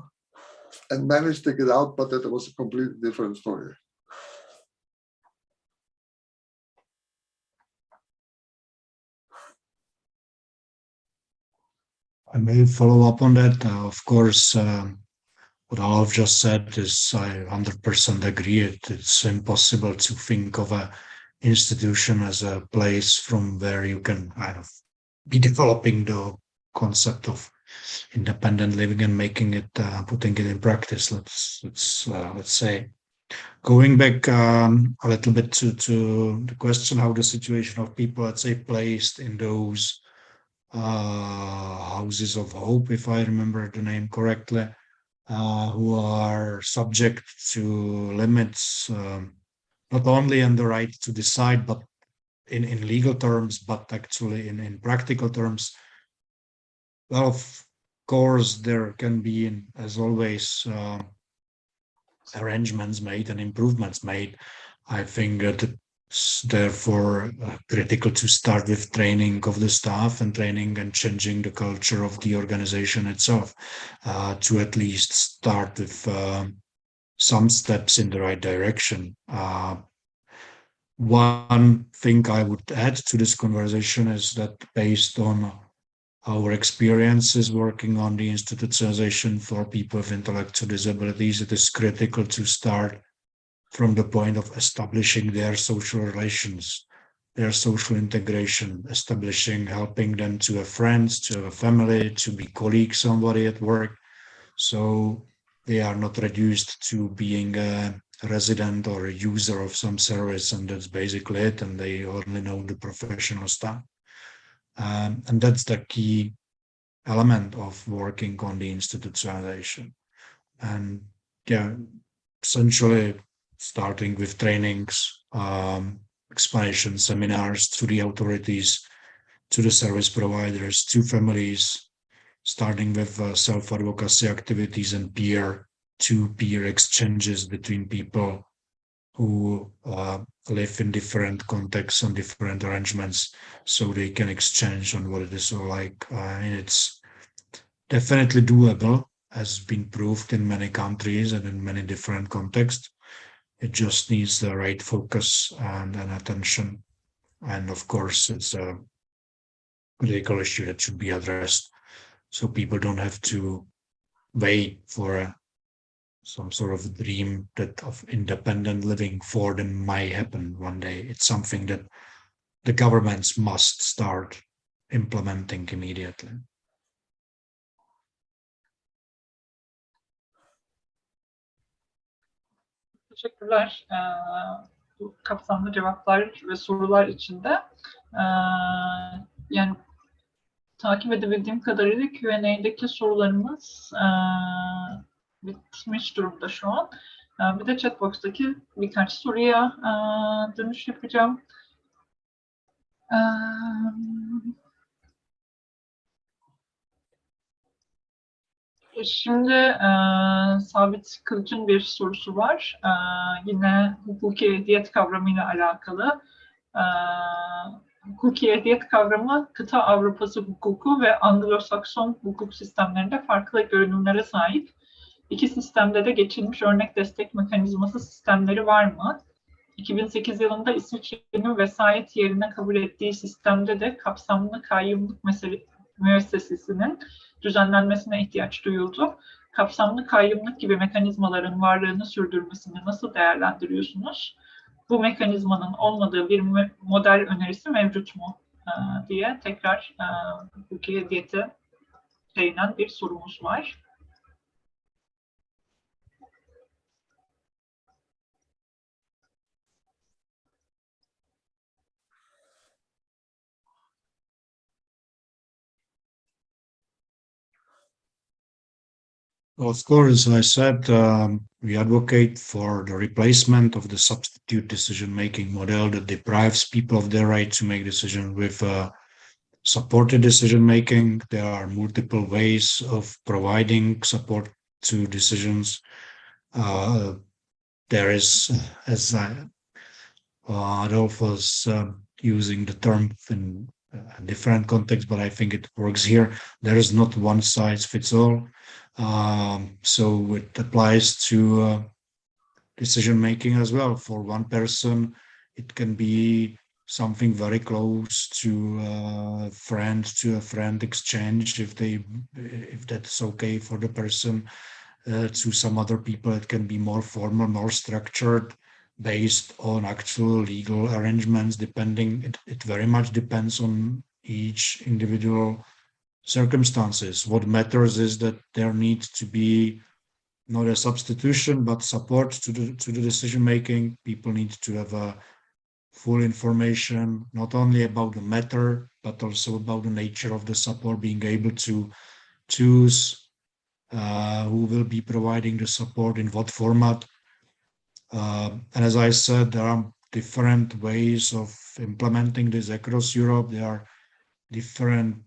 D: and managed to get out, but that was a completely different story.
F: I may follow up on that. Of course, what Olaf just said is I 100% agree. It's impossible to think of an institution as a place from where you can kind of be developing the concept of independent living and making it, putting it in practice. Let's say, going back a little bit to the question how the situation of people, let's say, placed in those houses of hope, if I remember the name correctly, who are subject to limits, not only in the right to decide, but in legal terms, but actually in practical terms. Well, of course, there can be, as always, arrangements made and improvements made. I think that it's therefore critical to start with training of the staff and training and changing the culture of the organization itself, to at least start with some steps in the right direction. One thing I would add to this conversation is that based on our experiences working on the institutionalization for people with intellectual disabilities, it is critical to start from the point of establishing their social relations, their social integration, helping them to have friends, to have a family, to be colleagues, somebody at work. So they are not reduced to being a resident or a user of some service, and that's basically it, and they only know the professional stuff. And that's the key element of working on the institutionalization. And yeah, essentially starting with trainings, explanation seminars to the authorities, to the service providers, to families, starting with self-advocacy activities and peer-to-peer exchanges between people who live in different contexts and different arrangements, so they can exchange on what it is all like. And it's definitely doable, has been proved in many countries and in many different contexts. It just needs the right focus and attention. And of course, it's a critical issue that should be addressed, so people don't have to wait for some sort of dream that of independent living for them might happen one day. It's something that the governments must start implementing immediately.
A: Teşekkürler bu kapsamlı cevaplar ve sorular içinde. Yani takip edebildiğim kadarıyla Q&A'deki sorularımız bitmiş durumda şu an. Bir de chatbox'taki birkaç soruya dönüş yapacağım. Şimdi Sabit Kılıç'ın bir sorusu var. Yine hukuki ehliyet kavramıyla alakalı. Hukuki ehliyet kavramı kıta Avrupası hukuku ve Anglo-Sakson hukuk sistemlerinde farklı görünümlere sahip. İki sistemde de geçilmiş örnek destek mekanizması sistemleri var mı? 2008 yılında İsviçre'nin vesayet yerine kabul ettiği sistemde de kapsamlı kayyımlık müessesesinin düzenlenmesine ihtiyaç duyuldu. Kapsamlı kayyımlık gibi mekanizmaların varlığını sürdürmesini nasıl değerlendiriyorsunuz? Bu mekanizmanın olmadığı bir model önerisi mevcut mu? Diye tekrar hukuki ehliyete değinen bir sorumuz var.
F: Of course, as I said, we advocate for the replacement of the substitute decision-making model that deprives people of their right to make decisions with supported decision-making. There are multiple ways of providing support to decisions. There is, as Adolf was using the term in a different context, but I think it works here. There is not one size fits all. So it applies to decision making as well. For one person, it can be something very close to a friend exchange if that's okay for the person. To some other people, it can be more formal, more structured, based on actual legal arrangements. It very much depends on each individual circumstances. What matters is that there needs to be not a substitution, but support to the decision making. People need to have a full information, not only about the matter, but also about the nature of the support, being able to choose who will be providing the support in what format. And as I said, there are different ways of implementing this across Europe. There are different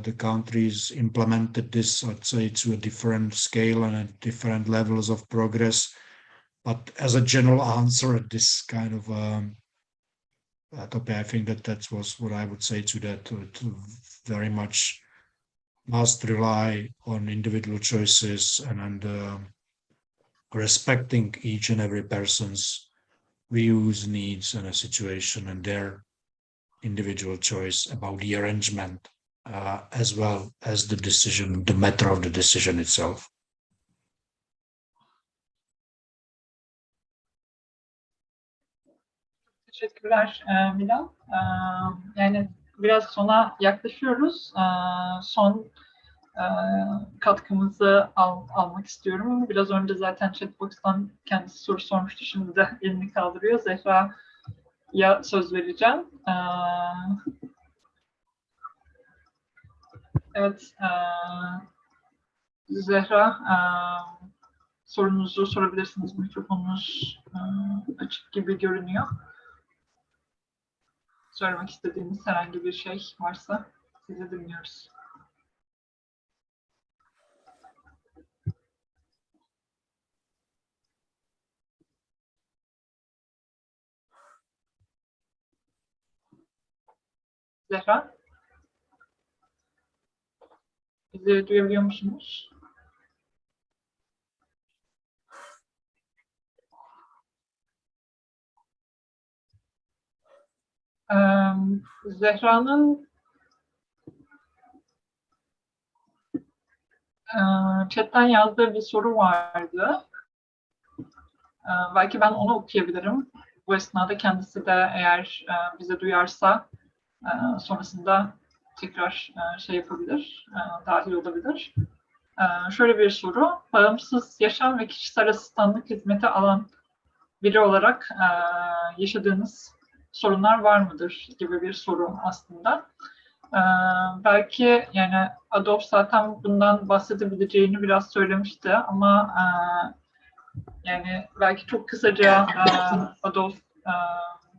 F: the countries implemented this, I'd say, to a different scale and at different levels of progress. But as a general answer at this kind of topic, I think that was what I would say to that. It very much must rely on individual choices and respecting each and every person's views, needs, and a situation and their individual choice about the arrangement, as well as the decision, the matter of the decision itself.
A: Teşekkürler Milan. Yani biraz sona yaklaşıyoruz. Son katkımızı almak istiyorum. Biraz önce zaten chatbox'tan kendisi soru sormuştu. Şimdi de elini kaldırıyor. Zehra'ya söz vereceğim. Evet, Zehra, sorunuzu sorabilirsiniz. Mikrofonunuz açık gibi görünüyor. Söylemek istediğiniz herhangi bir şey varsa sizi dinliyoruz. Zehra? Bizi duyabiliyor musunuz? Zehra'nın chatten yazdığı bir soru vardı. Belki ben onu okuyabilirim. Bu esnada kendisi de eğer bizi duyarsa sonrasında tekrar şey yapabilir, dahil olabilir. Şöyle bir soru. Bağımsız yaşam ve kişisel asistanlık hizmeti alan biri olarak yaşadığınız sorunlar var mıdır gibi bir soru aslında. Belki yani Adolf zaten bundan bahsedebileceğini biraz söylemişti ama yani belki çok kısaca Adolf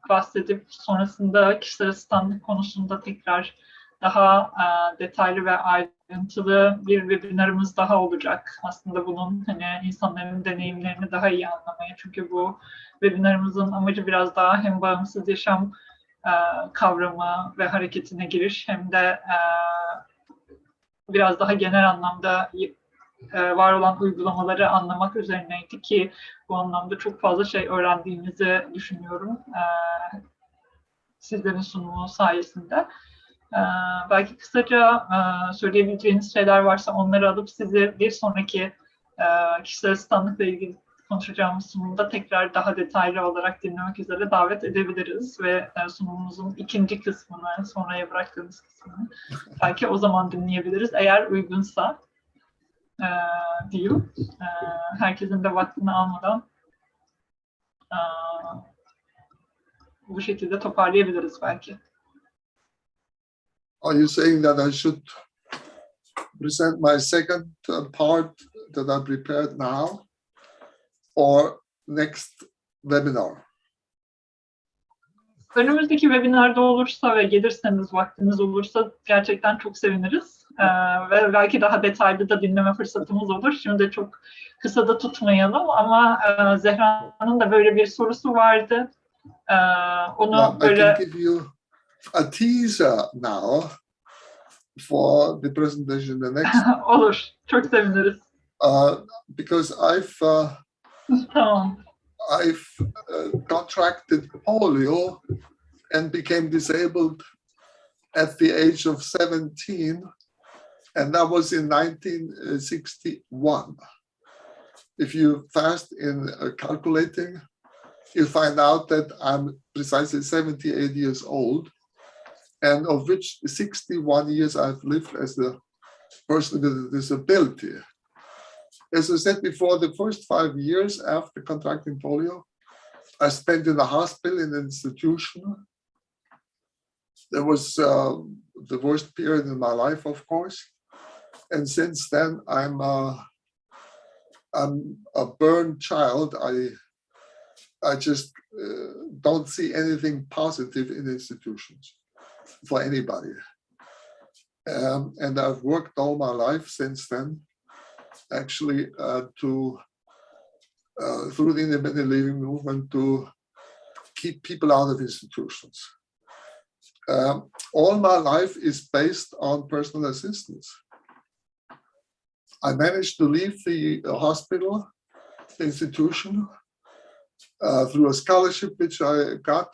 A: bahsedip sonrasında kişisel asistanlık konusunda tekrar daha detaylı ve ayrıntılı bir webinarımız daha olacak. Aslında bunun hani insanların deneyimlerini daha iyi anlamaya. Çünkü bu webinarımızın amacı biraz daha hem bağımsız yaşam kavramı ve hareketine giriş hem de biraz daha genel anlamda var olan uygulamaları anlamak üzerineydi ki bu anlamda çok fazla şey öğrendiğimizi düşünüyorum sizlerin sunumu sayesinde. Belki kısaca söyleyebileceğiniz şeyler varsa onları alıp sizi bir sonraki kişisel asistanlıkla ilgili konuşacağımız sunumda tekrar daha detaylı olarak dinlemek üzere davet edebiliriz ve sunumumuzun ikinci kısmını, sonraya bıraktığımız kısmını belki o zaman dinleyebiliriz eğer uygunsa diyeyim. Herkesin de vaktini almadan bu şekilde toparlayabiliriz belki.
D: Are you saying that I should present my second part that I prepared now or next webinar?
A: Önümüzdeki webinarda olursa ve gelirseniz, vaktiniz olursa gerçekten çok seviniriz. Ve belki daha detaylı da dinleme fırsatımız olur. Şimdi çok kısa da tutmayalım ama Zehra'nın da böyle bir sorusu vardı. Onu böyle...
D: I can give you a teaser now for the presentation the next.
A: Olur, çok seviniriz.
D: Because
A: Tamam.
D: I've contracted polio and became disabled at the age of 17, and that was in 1961. If you fast in calculating, you find out that I'm precisely 78 years old, and of which 61 years I've lived as a person with a disability. As I said before, the first 5 years after contracting polio, I spent in the hospital in an institution. There was the worst period in my life, of course. And since then, I'm a burned child. I just don't see anything positive in institutions for anybody. And I've worked all my life since then, actually, through the independent living movement to keep people out of institutions. All my life is based on personal assistance. I managed to leave the hospital, the institution, through a scholarship which I got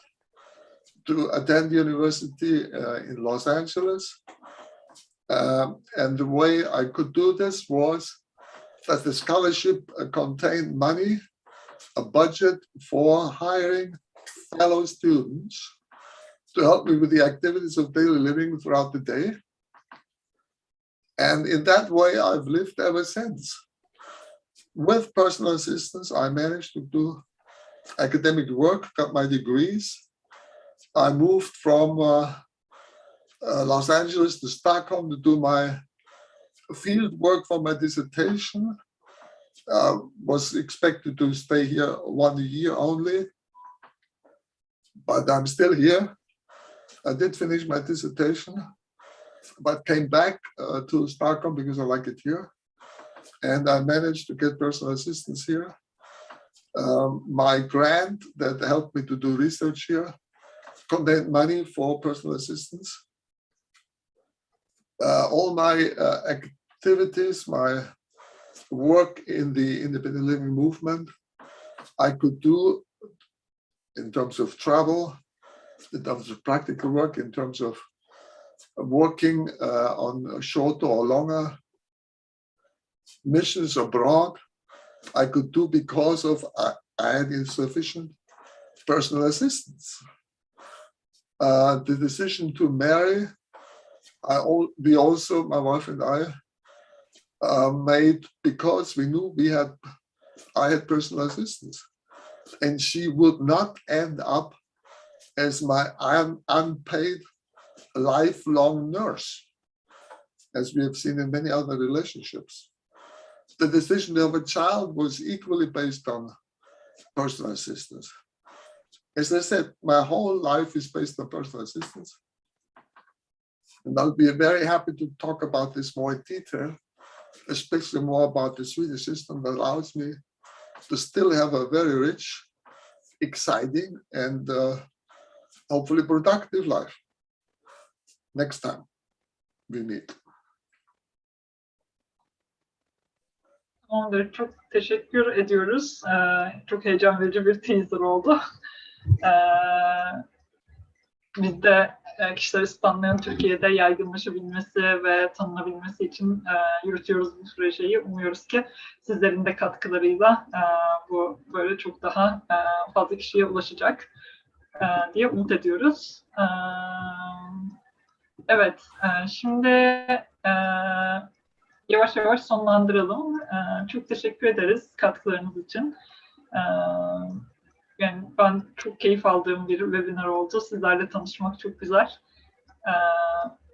D: to attend university in Los Angeles. And the way I could do this was that the scholarship contained money, a budget for hiring fellow students to help me with the activities of daily living throughout the day. And in that way, I've lived ever since. With personal assistance, I managed to do academic work, got my degrees. I moved from Los Angeles to Stockholm to do my field work for my dissertation. Was expected to stay here 1 year only, but I'm still here. I did finish my dissertation, but came back to Stockholm because I like it here. And I managed to get personal assistance here. My grant that helped me to do research here contained money for personal assistance. All my activities, my work in the independent living movement, I could do in terms of travel, in terms of practical work, in terms of working on shorter or longer missions abroad. I could do because of I had insufficient personal assistance. The decision to marry, we also, my wife and I, made because we knew I had personal assistance, and she would not end up as my unpaid a lifelong nurse, as we have seen in many other relationships. The decision of a child was equally based on personal assistance. As I said, my whole life is based on personal assistance. And I'll be very happy to talk about this more in detail, especially more about the Swedish system that allows me to still have a very rich, exciting, and hopefully productive life. Next time we meet.
A: Tamamdır. Çok teşekkür ediyoruz. Çok heyecan verici bir teaser oldu. Biz de kişisel asistanlığın Türkiye'de yaygınlaşabilmesi ve tanınabilmesi için yürütüyoruz bu projeyi. Umuyoruz ki sizlerin de katkılarıyla bu böyle çok daha fazla kişiye ulaşacak diye umut ediyoruz. Evet, şimdi yavaş yavaş sonlandıralım. Çok teşekkür ederiz katkılarınız için. Yani ben çok keyif aldığım bir webinar oldu. Sizlerle tanışmak çok güzel.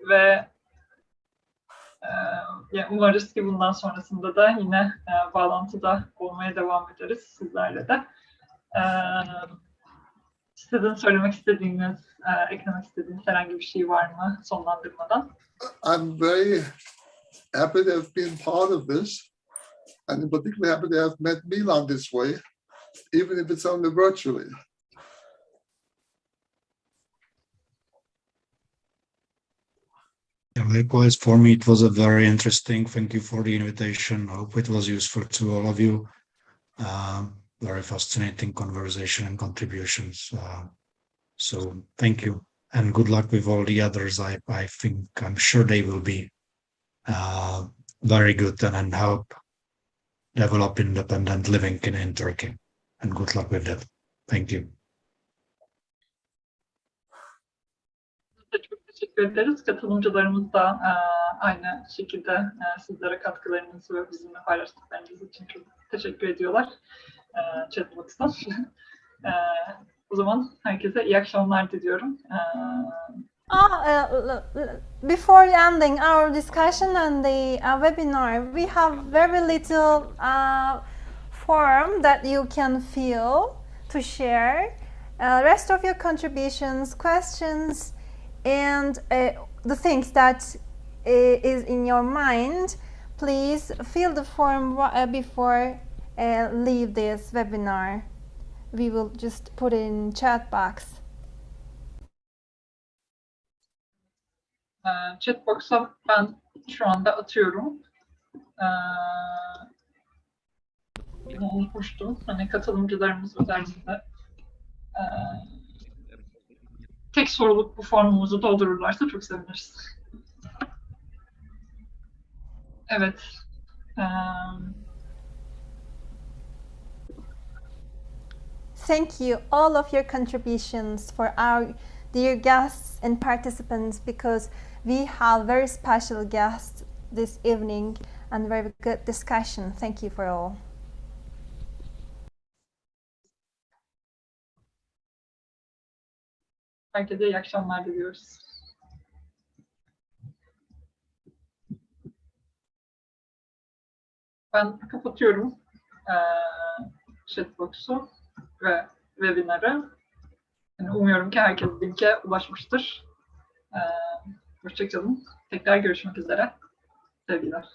A: Ve yani umarız ki bundan sonrasında da yine bağlantıda olmaya devam ederiz sizlerle de. Sizin söylemek istediğiniz, eklemek istediğiniz herhangi bir şey var mı sonlandırmadan?
D: I'm very happy to have been part of this, and in particular happy to have met Milan this way, even if it's only virtually.
F: Yeah, likewise, for me, it was a very interesting. Thank you for the invitation. I hope it was useful to all of you. Very fascinating conversation and contributions. So thank you, and good luck with all the others. I think I'm sure they will be very good and help develop independent living in Turkey. And good luck with that. Thank you.
A: Çok teşekkür ederiz. Katılımcılarımız da aynı şekilde sizlere katkılarınızı ve bizimle paylaştıklarınız için çok teşekkür ediyorlar. Chatbox'tan. O zaman herkese iyi akşamlar diliyorum.
C: Before ending our discussion and the webinar, we have very little form that you can fill to share rest of your contributions, questions, and the things that is in your mind. Please fill the form before leave this webinar. We will just put it in chat box.
A: Chatbox'a ben şu anda atıyorum. Bunu unutmuştum. Hani katılımcılarımız özellikle tek soruluk bu formumuzu doldururlarsa çok seviniriz. Evet.
C: Thank you all of your contributions for our dear guests and participants, because we have very special guests this evening and very good discussion. Thank you for all.
A: Herkese iyi akşamlar diliyoruz. Ben kapatıyorum chatbox'u ve webinar'ı. Yani umuyorum ki herkes linke ulaşmıştır. Hoşça kalın. Tekrar görüşmek üzere. Sevgiler.